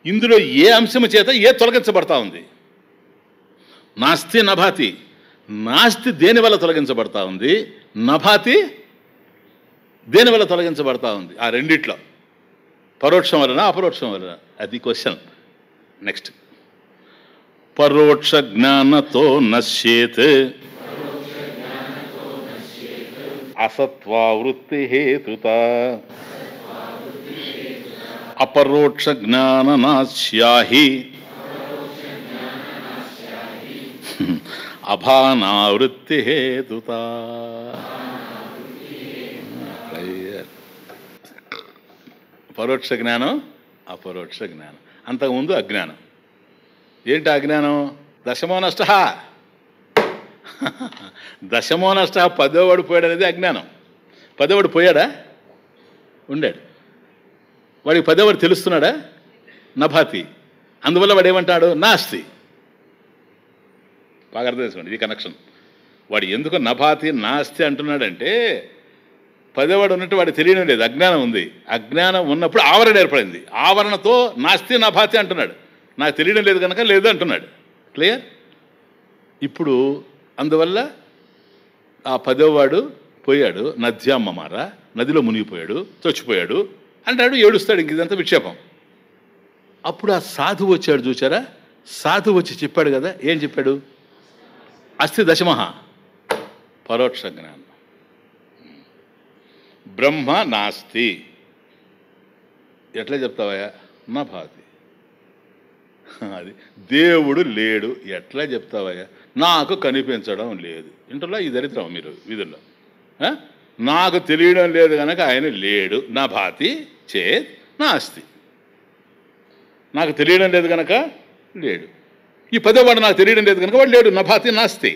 ఇందులో ఏ అంశము చేత ఏ తొలగించబడతా ఉంది? నాస్తి నభాతి. నాస్తి దేని వల్ల తొలగించబడతా ఉంది? నభాతి దేని వల్ల తొలగించబడతా ఉంది? ఆ రెండిట్లో పరోక్షం వలన అపరోక్షం వలన. అది క్వశ్చన్. నెక్స్ట్, పరోక్ష జ్ఞానతో నశ్యేత్ అసత్వావృత్తి హేతుత అపరోక్ష జ్ఞాన నాశ్యాహి అభానావృత్తి హేతుత. పరోక్ష జ్ఞానం అపరోక్ష జ్ఞానం. అంతకుముందు అజ్ఞానం. ఏంటి అజ్ఞానం? దశమో నష్ట. దశమో నష్ట, పదోవాడు పోయాడు అనేది అజ్ఞానం. పదోవాడు పోయాడా? ఉండాడు. వాడికి పదోవాడు తెలుస్తున్నాడా? నభాతి. అందువల్ల వాడు ఏమంటాడు? నాస్తి. బాగా అర్థం చేసుకోండి, ఇది కనెక్షన్. వాడు ఎందుకు నభాతి నాస్తి అంటున్నాడంటే పదోవాడు ఉన్నట్టు వాడు తెలియడం లేదు, అజ్ఞానం ఉంది. అజ్ఞానం ఉన్నప్పుడు ఆవరణ ఏర్పడింది. ఆవరణతో నాస్తి నభాతి అంటున్నాడు. నాకు తెలియడం లేదు కనుక లేదు అంటున్నాడు. క్లియర్? ఇప్పుడు అందువల్ల ఆ పదోవాడు పోయాడు, నద్యామ్మమార, నదిలో మునిగిపోయాడు, చచ్చిపోయాడు అంటాడు, ఏడుస్తాడు. ఇంక ఇదంతా విక్షేపం. అప్పుడు ఆ సాధువు వచ్చాడు, చూచారా? సాధువు వచ్చి చెప్పాడు కదా. ఏం చెప్పాడు? అస్థి దశమహ, పరోక్ష జ్ఞానం. బ్రహ్మ నాస్తి. ఎట్లా చెప్తావయ్యా? నా భాతి. అది దేవుడు లేడు ఎట్లా చెప్తావయ్యా? నాకు కనిపించడం లేదు. ఇంటర్లో ఈ దరిద్రం మీరు వీధుల్లో. నాకు తెలియడం లేదు కనుక ఆయన లేడు. నా భాతి చేత్ నాస్తి. నాకు తెలియడం లేదు కనుక లేడు. ఈ పదోవాడు నాకు తెలియడం లేదు కనుక వాడు లేడు. నా భాతి నాస్తి.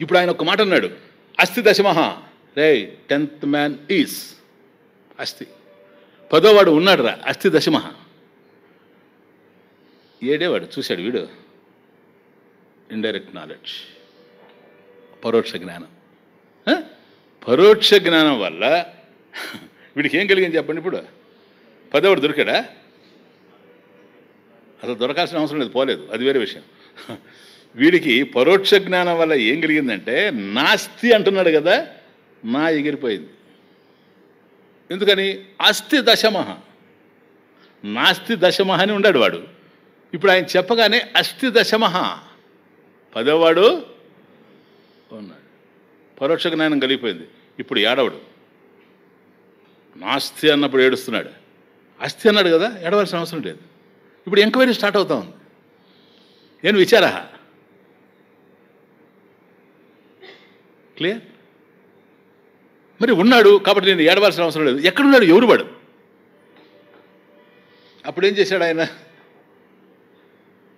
ఇప్పుడు ఆయన ఒక మాట అన్నాడు, అస్థి దశమహ. రే, 10th మ్యాన్ ఈస్ అస్థి. పదోవాడు ఉన్నాడు రా, అస్థి దశమహ. ఏడేవాడు చూశాడు వీడు. ఇండైరెక్ట్ నాలెడ్జ్, పరోక్ష జ్ఞానం. పరోక్ష జ్ఞానం వల్ల వీడికి ఏం కలిగింది చెప్పండి. ఇప్పుడు పదోవాడు దొరికాడా? అసలు దొరకాల్సిన అవసరం లేదు, పోలేదు, అది వేరే విషయం. వీడికి పరోక్ష జ్ఞానం వల్ల ఏం కలిగిందంటే నాస్తి అంటున్నాడు కదా, నా ఎగిరిపోయింది. ఎందుకని? అస్థి దశమహ. నాస్తి దశమహ అని ఉన్నాడు వాడు. ఇప్పుడు ఆయన చెప్పగానే అస్థి దశమహ, పదోవాడు ఉన్నాడు. పరోక్ష జ్ఞానం కలిగిపోయింది. ఇప్పుడు ఏడవడు. నాస్తి అన్నప్పుడు ఏడుస్తున్నాడు. అస్థి అన్నాడు కదా, ఏడవలసిన అవసరం లేదు. ఇప్పుడు ఎంక్వైరీ స్టార్ట్ అవుతా ఉంది. ఏం విచారా? క్లియర్? మరి ఉన్నాడు కాబట్టి నేను ఏడవలసిన అవసరం లేదు. ఎక్కడున్నాడు? ఎవరు వాడు? అప్పుడు ఏం చేశాడు ఆయన?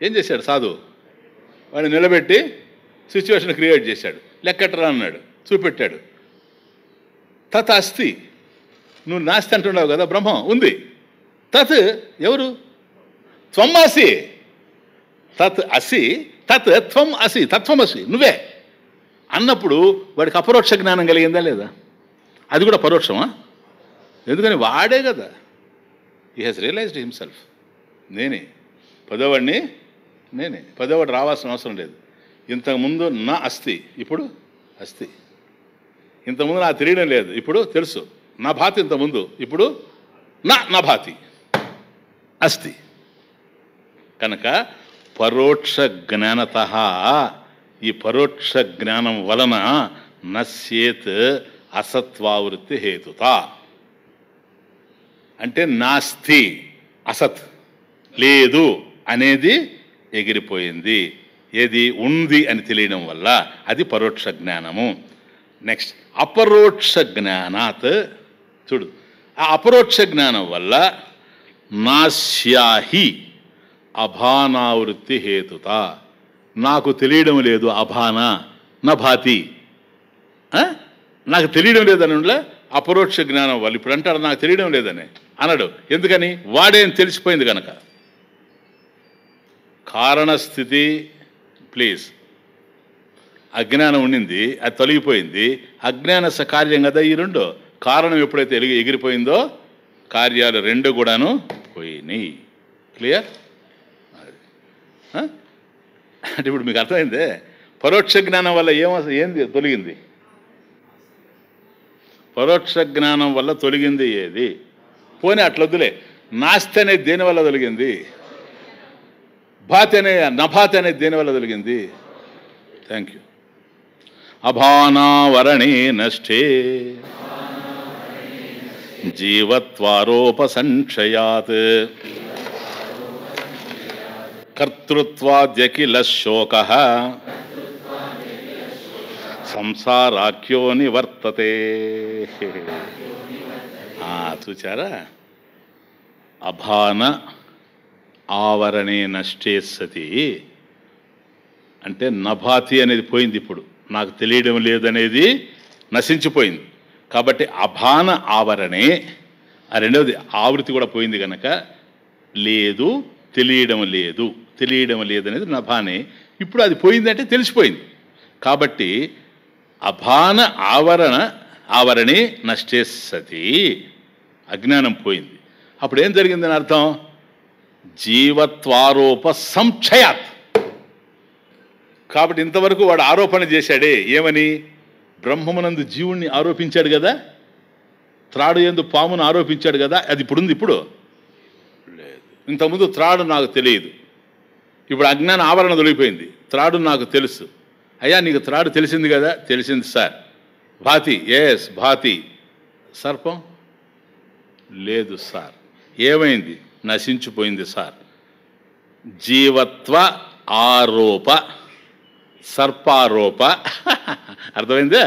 ఏం చేశాడు సాధువు? వాడిని నిలబెట్టి సిచ్యువేషన్ క్రియేట్ చేశాడు. లెక్కట్టరా అన్నాడు, చూపెట్టాడు. తత్ అస్థి. నువ్వు నాస్తి అంటున్నావు కదా, బ్రహ్మం ఉంది. తత్ ఎవరు? త్వం అసి. తత్ అసి, తత్ త్వం అసి, తత్వమసి, నువ్వే అన్నప్పుడు వాడికి అపరోక్ష జ్ఞానం కలిగిందా లేదా? అది కూడా పరోక్షమా? ఎందుకని వాడే కదా. He has realised himself. నేనే పదోవాడిని, నేనే. పదోవాడు రావాల్సిన అవసరం లేదు. ఇంతకుముందు నా అస్థి, ఇప్పుడు అస్థి. ఇంతకుముందు నాకు తెలియడం లేదు, ఇప్పుడు తెలుసు. నా భాతి ఇంతకుముందు, ఇప్పుడు నా భాతి అస్తి. కనుక పరోక్ష జ్ఞానత, ఈ పరోక్ష జ్ఞానం వలన నశ్యేత్ అసత్వావృత్తి హేతుత, అంటే నాస్తి అసత్ లేదు అనేది ఎగిరిపోయింది. ఏది ఉంది అని తెలియడం వల్ల అది పరోక్ష జ్ఞానము. నెక్స్ట్ అపరోక్ష జ్ఞానాత్, చూడు ఆ అపరోక్ష జ్ఞానం వల్ల నాస్యాహి అభానావృత్తి హేతుత, నాకు తెలియడం లేదు అభాన నా భాతి, నాకు తెలియడం లేదని అపరోక్ష జ్ఞానం వల్ల. ఇప్పుడు అంటాడు నాకు తెలియడం లేదని అనడు, ఎందుకని? వాడేం తెలిసిపోయింది కనుక. కారణస్థితి ప్లీజ్, అజ్ఞానం ఉండింది, అది తొలగిపోయింది. అజ్ఞాన సకార్యం కదా ఈ రెండు. కారణం ఎప్పుడైతే ఎగిరిపోయిందో కార్యాలు రెండు కూడాను పోయినాయి. క్లియర్? అంటే ఇప్పుడు మీకు అర్థమైందే, పరోక్ష జ్ఞానం వల్ల ఏంది తొలగింది? పరోక్ష జ్ఞానం వల్ల తొలగింది ఏది? పోనీ అట్లొద్దులే, నాస్తి అనేది దేనివల్ల తొలగింది? భాతి నభాతి అనేది దేనివల్ల తొలగింది? Thank you. అభానావరణే నష్టే జీవత్వారోపసంక్షయాత్ కర్తృత్వాద్యఖిల శోకః సంసారాఖ్యో నివర్తతే. చూచారా? అభాన ఆవరణే నష్టే సతి అంటే నభాతి అనేది పోయింది. ఇప్పుడు నాకు తెలియడం లేదనేది నశించిపోయింది. కాబట్టి అభాన ఆవరణే, ఆ రెండవది ఆవృత్తి కూడా పోయింది కనుక లేదు, తెలియడం లేదు. తెలియడం లేదనేది నభానే. ఇప్పుడు అది పోయిందంటే తెలిసిపోయింది. కాబట్టి అభాన ఆవరణే నష్టే సతి, అజ్ఞానం పోయింది. అప్పుడు ఏం జరిగిందని అర్థం? జీవత్వారోప సంక్షయాత్. కాబట్టి ఇంతవరకు వాడు ఆరోపణ చేశాడే, ఏమని? బ్రహ్మమునందు జీవుణ్ణి ఆరోపించాడు కదా, త్రాడు యందు పామును ఆరోపించాడు కదా, అది ఇప్పుడుంది. ఇప్పుడు లేదు. ఇంతకుముందు త్రాడు నాకు తెలియదు, ఇప్పుడు అజ్ఞాన ఆవరణ తొలగిపోయింది. త్రాడు నాకు తెలుసు. అయ్యా నీకు త్రాడు తెలిసింది కదా? తెలిసింది సార్. భాతి, ఎస్ భాతి. సర్పం లేదు సార్. ఏమైంది? నశించిపోయింది సార్. జీవత్వ ఆరోప సర్పారోప అర్థమైందే?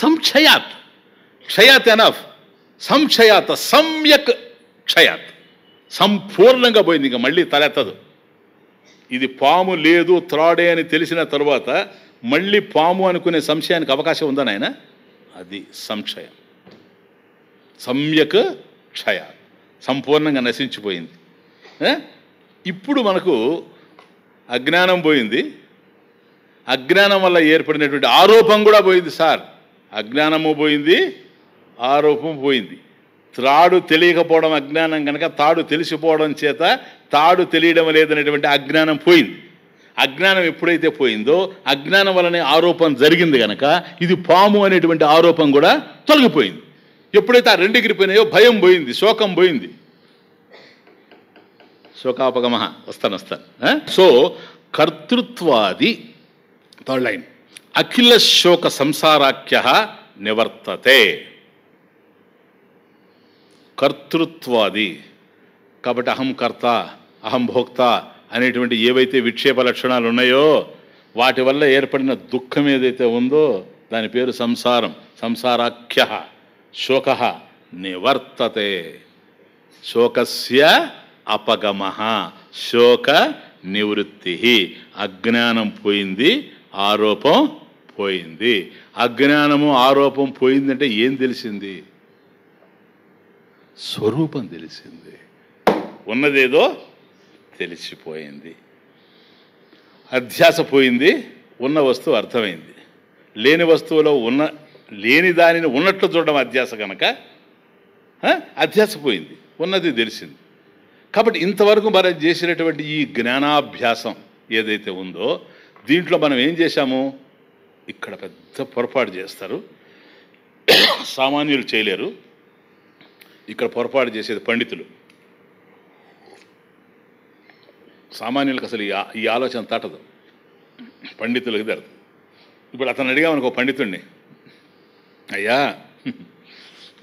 సంక్షయాత్, క్షయాత్ ఎనఫ్, సంక్షయాత్ సమ్యక్ క్షయాత్, సంపూర్ణంగా పోయింది. ఇంకా మళ్ళీ తలెత్తదు. ఇది పాము లేదు త్రాడే అని తెలిసిన తరువాత మళ్ళీ పాము అనుకునే సంశయానికి అవకాశం ఉందా నాయన? అది సంక్షయం. సమ్యక్ క్షయాత్, సంపూర్ణంగా నశించిపోయింది. ఇప్పుడు మనకు అజ్ఞానం పోయింది. అజ్ఞానం వల్ల ఏర్పడినటువంటి ఆరోపం కూడా పోయింది సార్. అజ్ఞానము పోయింది, ఆరోపం పోయింది. త్రాడు తెలియకపోవడం అజ్ఞానం కనుక తాడు తెలిసిపోవడం చేత తాడు తెలియడం లేదనేటువంటి అజ్ఞానం పోయింది. అజ్ఞానం ఎప్పుడైతే పోయిందో అజ్ఞానం వల్లనే ఆరోపణ జరిగింది కనుక ఇది పాము అనేటువంటి ఆరోపం కూడా తొలగిపోయింది. ఎప్పుడైతే ఆ రెండు ఎగిరిపోయినాయో భయం పోయింది, శోకం పోయింది. శోకాపగమః. వస్తాను. సో కర్తృత్వాది, థర్డ్ లైన్, అఖిల శోక సంసారాఖ్య నివర్తతే. కర్తృత్వాది కాబట్టి అహం కర్త, అహం భోక్త అనేటువంటి ఏవైతే విక్షేప లక్షణాలు ఉన్నాయో వాటి వల్ల ఏర్పడిన దుఃఖం ఏదైతే ఉందో దాని పేరు సంసారం. సంసారాఖ్య శోక నివర్తతే. శోకస్య అపగమః, శోక నివృత్తి. అజ్ఞానం పోయింది, ఆరోపం పోయింది. అజ్ఞానము ఆరోపం పోయిందంటే ఏం తెలిసింది? స్వరూపం తెలిసింది. ఉన్నదేదో తెలిసిపోయింది. అధ్యాస పోయింది, ఉన్న వస్తువు అర్థమైంది. లేని వస్తువులో లేని దానిని ఉన్నట్లు చూడడం అధ్యాస కనుక అధ్యాస పోయింది, ఉన్నది తెలిసింది. కాబట్టి ఇంతవరకు మనం చేసినటువంటి ఈ జ్ఞానాభ్యాసం ఏదైతే ఉందో దీంట్లో మనం ఏం చేశాము? ఇక్కడ పెద్ద పొరపాటు చేస్తారు, సామాన్యులు చేయలేరు. ఇక్కడ పొరపాటు చేసేది పండితులు. సామాన్యులకు అసలు ఈ ఆలోచన తట్టదు, పండితులకు జరగదు. ఇప్పుడు అతను అడిగామనుకో పండితుడిని, అయ్యా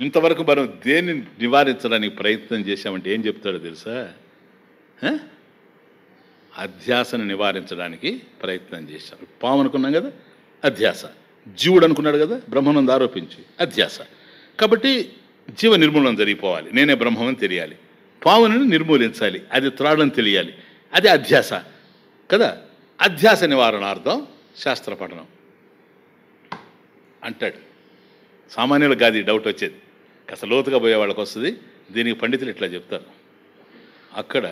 ఇంతవరకు మనం దేన్ని నివారించడానికి ప్రయత్నం చేశామంటే ఏం చెప్తాడో తెలుసా? అధ్యాసను నివారించడానికి ప్రయత్నం చేశాం. పాము అనుకున్నాం కదా, అధ్యాస. జీవుడు అనుకున్నాడు కదా, బ్రహ్మనంద ఆరోపించి అధ్యాస. కాబట్టి జీవ నిర్మూలన జరిగిపోవాలి, నేనే బ్రహ్మమని తెలియాలి. పాముని నిర్మూలించాలి, అది త్రాడని తెలియాలి, అది అధ్యాస కదా. అధ్యాస నివారణార్థం శాస్త్ర పఠనం అంటాడు. సామాన్యులకు కాదు ఈ డౌట్ వచ్చేది, కాస్త లోతుగా పోయే వాళ్ళకి వస్తుంది. దీనికి పండితులు ఇట్లా చెప్తారు. అక్కడ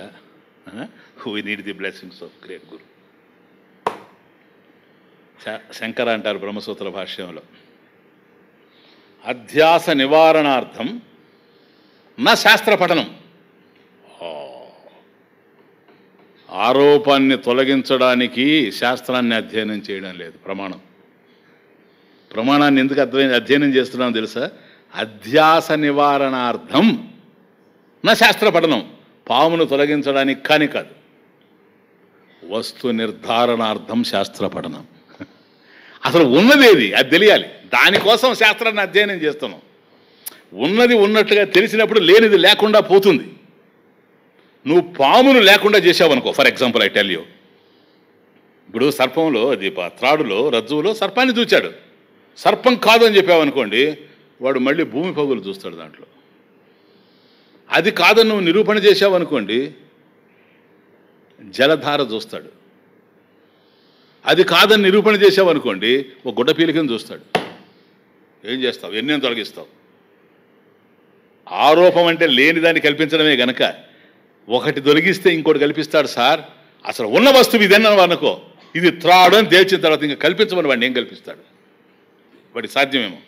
we need the blessings of great guru. Shankara అంటారు బ్రహ్మసూత్ర భాష్యంలో, అధ్యాస నివారణార్థం నా శాస్త్ర పఠనం. ఆరోపాన్ని తొలగించడానికి శాస్త్రాన్ని అధ్యయనం చేయడం లేదు. ప్రమాణాన్ని ఎందుకు అధ్యయనం చేస్తున్నాం తెలుసా? అధ్యాస నివారణార్థం నా శాస్త్ర పఠనం. పామును తొలగించడానికి కానీ కాదు, వస్తు నిర్ధారణార్థం శాస్త్ర పఠనం. అసలు ఉన్నదేది అది తెలియాలి, దానికోసం శాస్త్రాన్ని అధ్యయనం చేస్తున్నాం. ఉన్నది ఉన్నట్టుగా తెలిసినప్పుడు లేనిది లేకుండా పోతుంది. నువ్వు పామును లేకుండా చేసావనుకో, for example I tell you, ఇప్పుడు సర్పంలో అది త్రాడులో రజ్జువులో సర్పాన్ని చూచాడు, సర్పం కాదు అని చెప్పావనుకోండి, వాడు మళ్ళీ భూమి పగులు చూస్తాడు. దాంట్లో అది కాదని నువ్వు నిరూపణ చేసావనుకోండి, జలధార చూస్తాడు. అది కాదని నిరూపణ చేసావనుకోండి, ఒక గుడ్డ పీలికని చూస్తాడు. ఏం చేస్తావు? ఎన్నేం తొలగిస్తావు? ఆరోపం అంటే లేని దాన్ని కల్పించడమే గనక ఒకటి తొలగిస్తే ఇంకోటి కల్పిస్తాడు. సార్ అసలు ఉన్న వస్తువు ఇదన్నావు అనుకో, ఇది త్రాడు అని తేల్చిన తర్వాత ఇంకా కల్పించమని వాడిని ఏం కల్పిస్తాడు? వాడికి సాధ్యమేమో.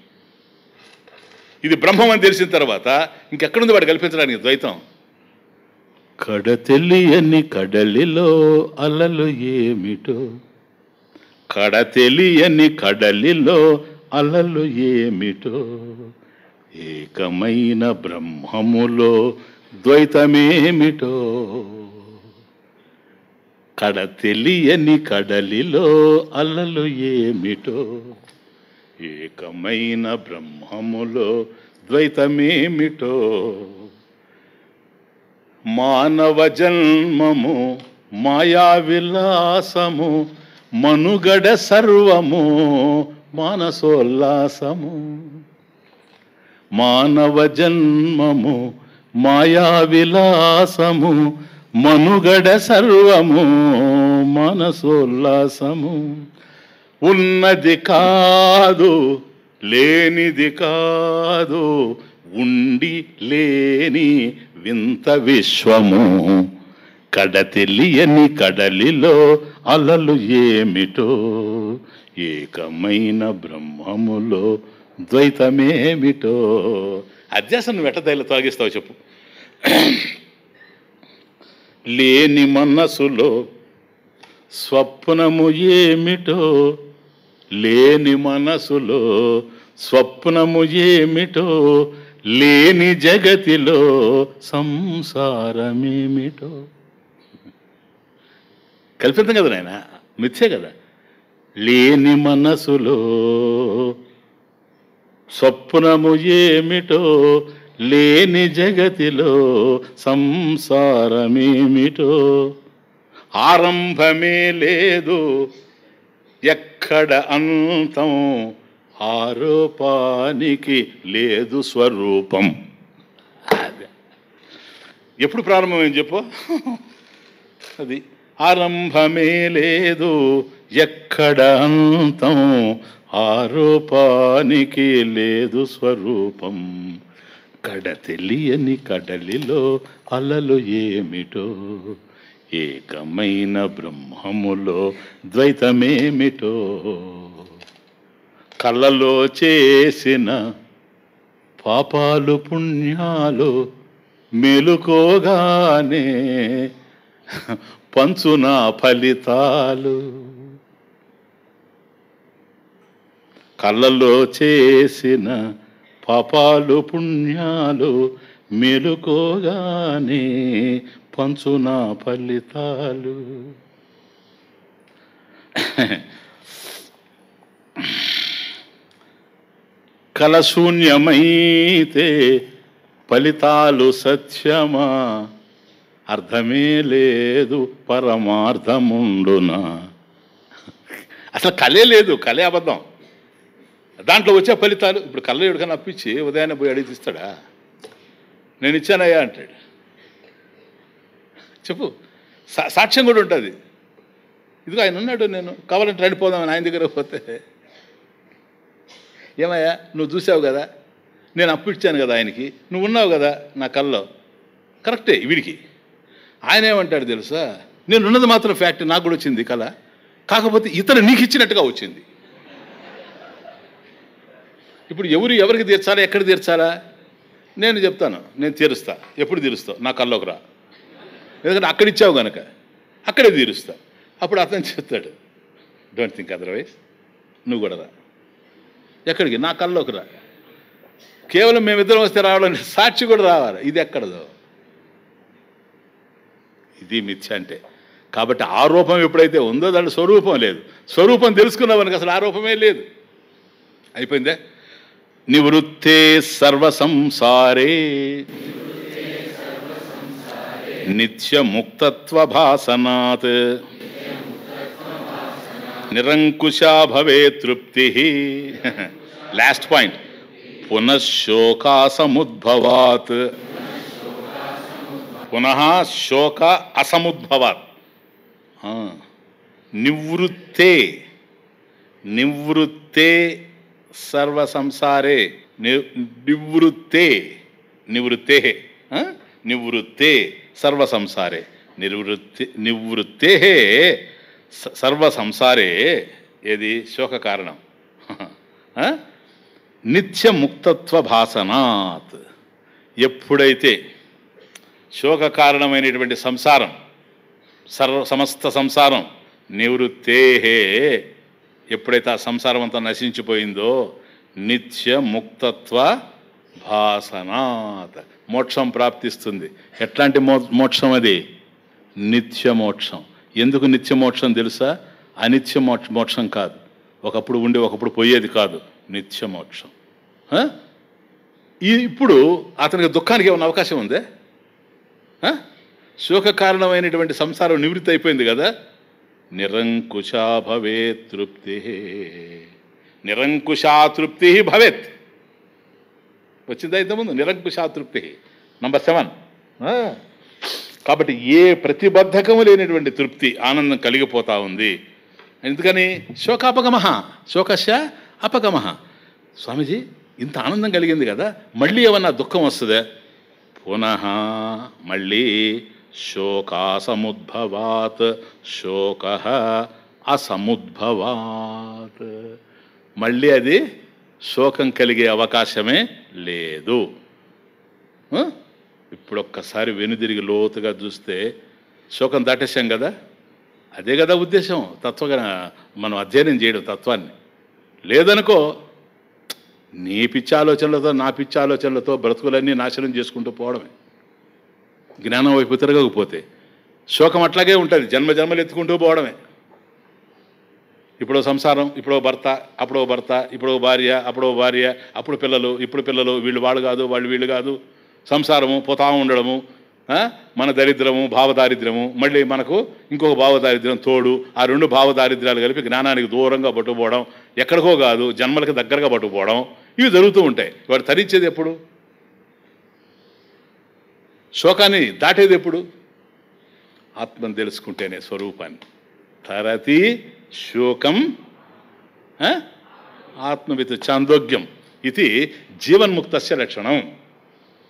ఇది బ్రహ్మం అని తెలిసిన తర్వాత ఇంకెక్కడుంది వాడు కల్పించడానికి ద్వైతం? కడతెలియని కడలిలో అలలు ఏమిటో, కడతెలియని కడలిలో అలలు ఏమిటో, ఏకమైన బ్రహ్మములో ద్వైతమేమిటో. కడతెలియని కడలిలో అలలు ఏమిటో, ఏకమైన బ్రహ్మములో ద్వైతమేమిటో. మానవ జన్మము మాయా విలాసము, మనుగడ సర్వము మానసోల్లాసము. మానవ జన్మము మాయా విలాసము, మనుగడ సర్వము మనసోల్లాసము. ఉన్నది కాదు లేనిది కాదు, ఉండి లేని వింత విశ్వము. కడతెలియని కడలిలో అలలు ఏమిటో, ఏకమైన బ్రహ్మములో ద్వైతమేమిటో. అధ్యాసను వెట్టదైలు తొలగిస్తావు చెప్పు? లేని మనసులో స్వప్నము ఏమిటో, లేని మనసులో స్వప్నము ఏమిటో, లేని జగతిలో సంసారమేమిటో. కల్పితం కదా నాయన, మిథ్యే కదా. లేని మనసులో స్వప్నము ఏమిటో, లేని జగతిలో సంసారమేమిటో. ఆరంభమే లేదు ఎక్కడ అంతం, ఆరోపానికి లేదు స్వరూపం. ఎప్పుడు ప్రారంభమేం చెప్పు? అది ఆరంభమే లేదు ఎక్కడ అంతం, ఆరోపానికి లేదు స్వరూపం. కడతెలియని కడలిలో అలలు ఏమిటో, ఏకమైన బ్రహ్మములో ద్వైతమేమిటో. కళ్ళలో చేసిన పాపాలు పుణ్యాలు మెలుకోగానే పంచునా ఫలితాలు. కళ్ళలో చేసిన పాపాలు పుణ్యాలు మెలుకోగానే పంచునా ఫలితాలు. కలశూన్యమైతే ఫలితాలు సత్యమా, అర్థమే లేదు పరమార్థముండునా. అసలు కలే లేదు, కలే అబద్ధం. దాంట్లో వచ్చే ఫలితాలు. ఇప్పుడు కళ్ళ ఎడుకన్నా అప్పించి ఉదయాన్నే పోయి అడిగి తీస్తాడా? నేను ఇచ్చానయ్యా అంటాడు. చెప్పు, సాక్ష్యం కూడా ఉంటుంది. ఇదిగో ఆయన ఉన్నాడు, నేను కావాలంటే రండిపోదామని ఆయన దగ్గర పోతే, ఏమయ్యా నువ్వు చూసావు కదా, నేను అప్పు ఇచ్చాను కదా ఆయనకి, నువ్వు ఉన్నావు కదా నా కల్లో. కరెక్టే వీడికి. ఆయన ఏమంటాడు తెలుసా, నేను ఉన్నది మాత్రం ఫ్యాక్ట్, నాకు కూడా వచ్చింది కళ, కాకపోతే ఇతను నీకు ఇచ్చినట్టుగా వచ్చింది. ఇప్పుడు ఎవరికి తీర్చాలా, ఎక్కడ తీర్చాలా? నేను చెప్తాను, నేను తీరుస్తా. ఎప్పుడు తీరుస్తావు? నా కల్లోకి రా, ఎందుకంటే అక్కడ ఇచ్చావు కనుక అక్కడే తీరుస్తా. అప్పుడు అతను చెప్తాడు, డోంట్ థింక్ అదర్వైజ్, నువ్వు కూడా రా. ఎక్కడికి? నా కల్లోకి రా. కేవలం మేమిద్దరం వస్తే రావడం, సాక్షి కూడా రావాలి. ఇది ఎక్కడదో, ఇది మిథ్య అంటే. కాబట్టి ఆరోపం ఎప్పుడైతే ఉందో దాంట్లో స్వరూపం లేదు. స్వరూపం తెలుసుకున్నావనికి అసలు ఆరోపమే లేదు. అయిపోయిందే. నివృత్తే సర్వ సంసారే నిత్యముక్తత్వ భాసనాత్ నిరంకుశా భవే తృప్తి. లాస్ట్ పాయింట్, పునఃశోకాసముద్భవాత్. పునః శోక అసముద్భవాత్. నివృత్తే నివృత్తే సర్వ సంసారే నివృత్తే నివృత్తే నివృత్తే సర్వ సంసారే నివృత్తే సర్వ సంసారే. ఏది? శోక కారణం. నిత్యముక్తత్వ భాసనాత్. ఎప్పుడైతే శోక కారణమైనటువంటి సంసారం, సమస్త సంసారం నివృత్తే, ఎప్పుడైతే ఆ సంసారం అంతా నశించిపోయిందో, నిత్యముక్తత్వ భాసనాత్ మోక్షం ప్రాప్తిస్తుంది. ఎట్లాంటి మోక్షం అది? నిత్యమోక్షం. ఎందుకు నిత్యమోక్షం తెలుసా? అనిత్య మోక్షం కాదు, ఒకప్పుడు ఉండి ఒకప్పుడు పోయేది కాదు, నిత్యమోక్షం. ఇప్పుడు అతనికి దుఃఖానికి ఏమైనా అవకాశం ఉందే? శోక కారణమైనటువంటి సంసారం నివృత్తి అయిపోయింది కదా. నిరంకుశా భవేత్ తృప్తి. నిరంకుశా తృప్తి భవేత్. వచ్చిందా ఇంతకుముందు? నిరంకుశా తృప్తి నంబర్ 7. కాబట్టి ఏ ప్రతిబద్ధకము లేనటువంటి తృప్తి, ఆనందం కలిగిపోతా ఉంది. ఎందుకని? శోకాపగమః, శోకస్య అపగమః. స్వామీజీ ఇంత ఆనందం కలిగింది కదా, మళ్ళీ ఏమన్నా దుఃఖం వస్తుందా? పునః మళ్ళీ శోకాసముద్భవాత్ శోక అసముద్భవాత్. మళ్ళీ అది శోకం కలిగే అవకాశమే లేదు. ఇప్పుడు ఒక్కసారి వెనుదిరిగి లోతుగా చూస్తే శోకం దాటేశాం కదా. అదే కదా ఉద్దేశం, మనం అధ్యయనం చేయడం తత్వాన్ని. లేదనుకో, నీ పిచ్చి ఆలోచనలతో నా పిచ్చి ఆలోచనలతో బ్రతుకులన్నీ నాశనం చేసుకుంటూ పోవడమే. జ్ఞానం వైపు తిరగకపోతే శోకం అట్లాగే ఉంటుంది, జన్మ జన్మలు ఎత్తుకుంటూ పోవడమే. ఇప్పుడో సంసారం, ఇప్పుడో భర్త, అప్పుడో భర్త, ఇప్పుడో భార్య, అప్పుడో భార్య, అప్పుడు పిల్లలు, ఇప్పుడు పిల్లలు, వీళ్ళు వాళ్ళు కాదు, వాళ్ళు వీళ్ళు కాదు, సంసారము పోతా ఉండడము, మన దరిద్రము, భావదారిద్ర్యము, మళ్ళీ మనకు ఇంకొక భావదారిద్ర్యం తోడు. ఆ 2 భావదారిద్ర్యాలు కలిపి జ్ఞానానికి దూరంగా పట్టుకుపోవడం, ఎక్కడికో కాదు జన్మలకి దగ్గరగా పట్టుకుపోవడం, ఇవి జరుగుతూ ఉంటాయి. వాడు తరించేది ఎప్పుడు? శోకాన్ని దాటేది ఎప్పుడు? ఆత్మను తెలుసుకుంటేనే, స్వరూపాన్ని. తరతి శోకం ఆత్మవిత్ చాందోగ్యం ఇది జీవన్ముక్తస్య లక్షణం.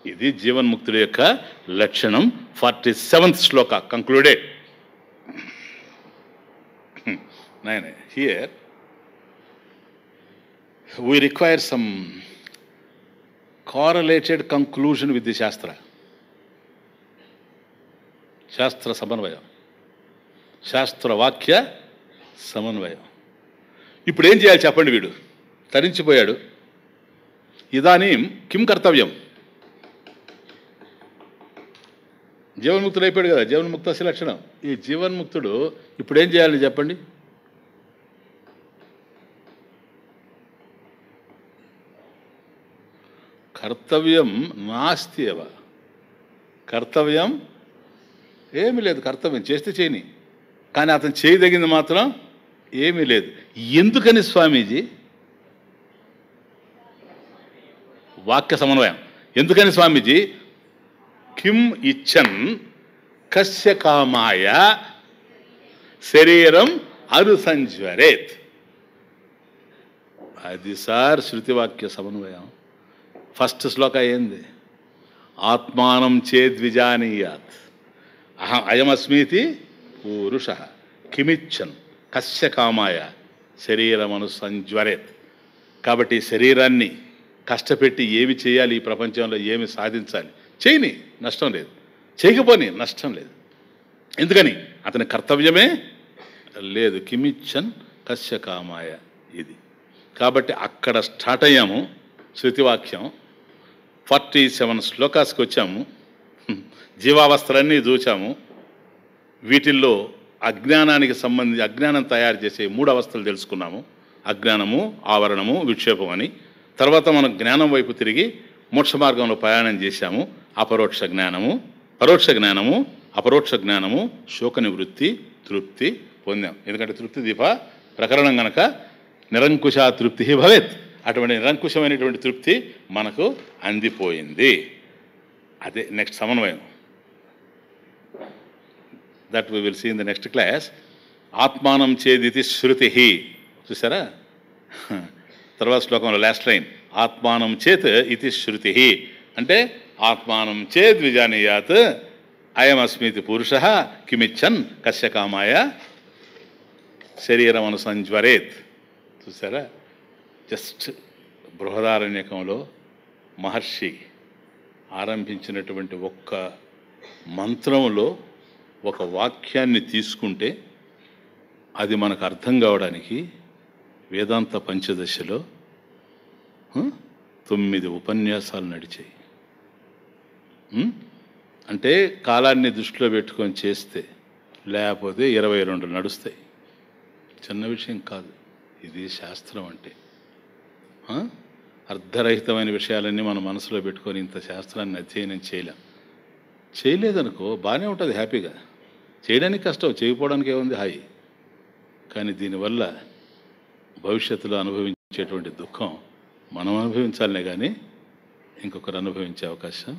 ఇది జీవన్ముక్తుడి యొక్క లక్షణం. 47th Shloka concluded. Here we require some correlated conclusion with the Shastra. శాస్త్ర సమన్వయం, శాస్త్రవాక్య సమన్వయం. ఇప్పుడు ఏం చేయాలి చెప్పండి? వీడు తరించిపోయాడు. ఇదానీం కిం కర్తవ్యం? జీవన్ముక్తుడు అయిపోయాడు కదా, జీవన్ముక్త లక్షణం. ఈ జీవన్ముక్తుడు ఇప్పుడు ఏం చేయాలని చెప్పండి? కర్తవ్యం నాస్తి. కర్తవ్యం ఏమీ లేదు. కర్తవ్యం చేస్తే చేయని, కానీ అతను చేయదగింది మాత్రం ఏమీ లేదు. ఎందుకని స్వామీజీ? వాక్య సమన్వయం. ఎందుకని స్వామీజీ? కిం ఇచ్చన్ కస్య కామాయ శరీరం అనుసంజ్వరేత్. అది సార్ శృతివాక్య సమన్వయం. ఫస్ట్ శ్లోక ఏంది? ఆత్మానం చేద్విజానీయాత్ అయమస్మీతి పురుష కిమిచ్చన్ కస్య కామాయ శరీరమను సంజ్వరేత్. కాబట్టి శరీరాన్ని కష్టపెట్టి ఏమి చేయాలి, ఈ ప్రపంచంలో ఏమి సాధించాలి, చేయని నష్టం లేదు, చేయకపోని నష్టం లేదు. ఎందుకని? అతని కర్తవ్యమే లేదు. కిమిచ్చన్ కస్య కామాయ ఇది. కాబట్టి అక్కడ స్టార్ట్ అయ్యాము. శృతివాక్యం 47 శ్లోకాస్కి వచ్చాము. జీవావస్థలన్నీ చూచాము. వీటిల్లో అజ్ఞానానికి సంబంధించి అజ్ఞానం తయారు చేసే 3 అవస్థలు తెలుసుకున్నాము. అజ్ఞానము, ఆవరణము, విక్షేపం అని. తర్వాత మనం జ్ఞానం వైపు తిరిగి మోక్ష మార్గంలో ప్రయాణం చేశాము. అపరోక్ష జ్ఞానము, పరోక్ష జ్ఞానము, అపరోక్ష జ్ఞానము, శోక నివృత్తి, తృప్తి పొందాం. ఎందుకంటే తృప్తి దీప ప్రకరణం కనుక నిరంకుశ తృప్తి భవేత్. అటువంటి నిరంకుశమైనటువంటి తృప్తి మనకు అందిపోయింది. అదే నెక్స్ట్ సమన్వయం. That we will see in the next class. ఆత్మానం చేదితి శృతి. చూసారా? తర్వాత శ్లోకంలో లాస్ట్ లైన్ ఆత్మానం చేత్ ఇది శృతి. అంటే ఆత్మానం చేద్ విజానీయాత్ అయమస్మితి పురుష కిమిచ్చన్ కస్య కామాయ శరీరం అనుసంజ్వరేత్. చూసారా? జస్ట్ బృహదారణ్యకంలో మహర్షి ఆరంభించినటువంటి ఒక్క మంత్రంలో ఒక వాక్యాన్ని తీసుకుంటే అది మనకు అర్థం కావడానికి వేదాంత పంచదశలో 9 ఉపన్యాసాలు నడిచాయి. అంటే కాలాన్ని దృష్టిలో పెట్టుకొని చేస్తే, లేకపోతే 22 నడుస్తాయి. చిన్న విషయం కాదు ఇది. శాస్త్రం అంటే అర్ధరహితమైన విషయాలన్నీ మన మనసులో పెట్టుకొని ఇంత శాస్త్రాన్ని అధ్యయనం చేయలేదనుకో బాగానే ఉంటుంది, హ్యాపీగా. చేయడానికి కష్టం, చేయకపోవడానికి ఏముంది, హాయి. కానీ దీనివల్ల భవిష్యత్తులో అనుభవించేటువంటి దుఃఖం మనం అనుభవించాలనే కానీ ఇంకొకరు అనుభవించే అవకాశం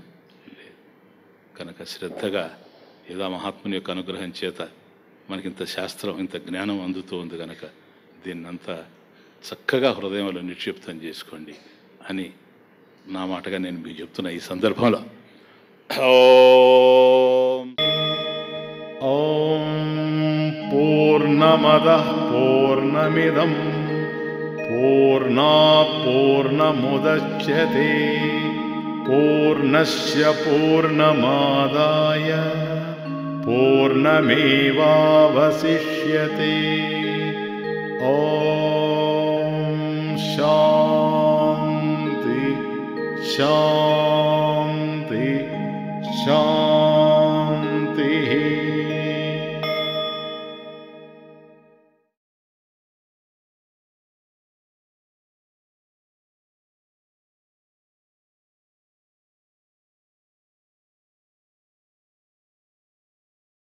లేదు. కనుక శ్రద్ధగా ఏదో మహాత్ముని యొక్క అనుగ్రహం చేత మనకి ఇంత శాస్త్రం, ఇంత జ్ఞానం అందుతూ ఉంది కనుక దీన్నంతా చక్కగా హృదయంలో నిక్షిప్తం చేసుకోండి అని నా మాటగా నేను మీకు చెప్తున్నా ఈ సందర్భంలో. ఓం పూర్ణమదః పూర్ణమిదం పూర్ణాత్ పూర్ణముదచ్యతే పూర్ణస్య పూర్ణమాదాయ పూర్ణమేవావశిష్యతే. ఓం శాంతి శాంతి.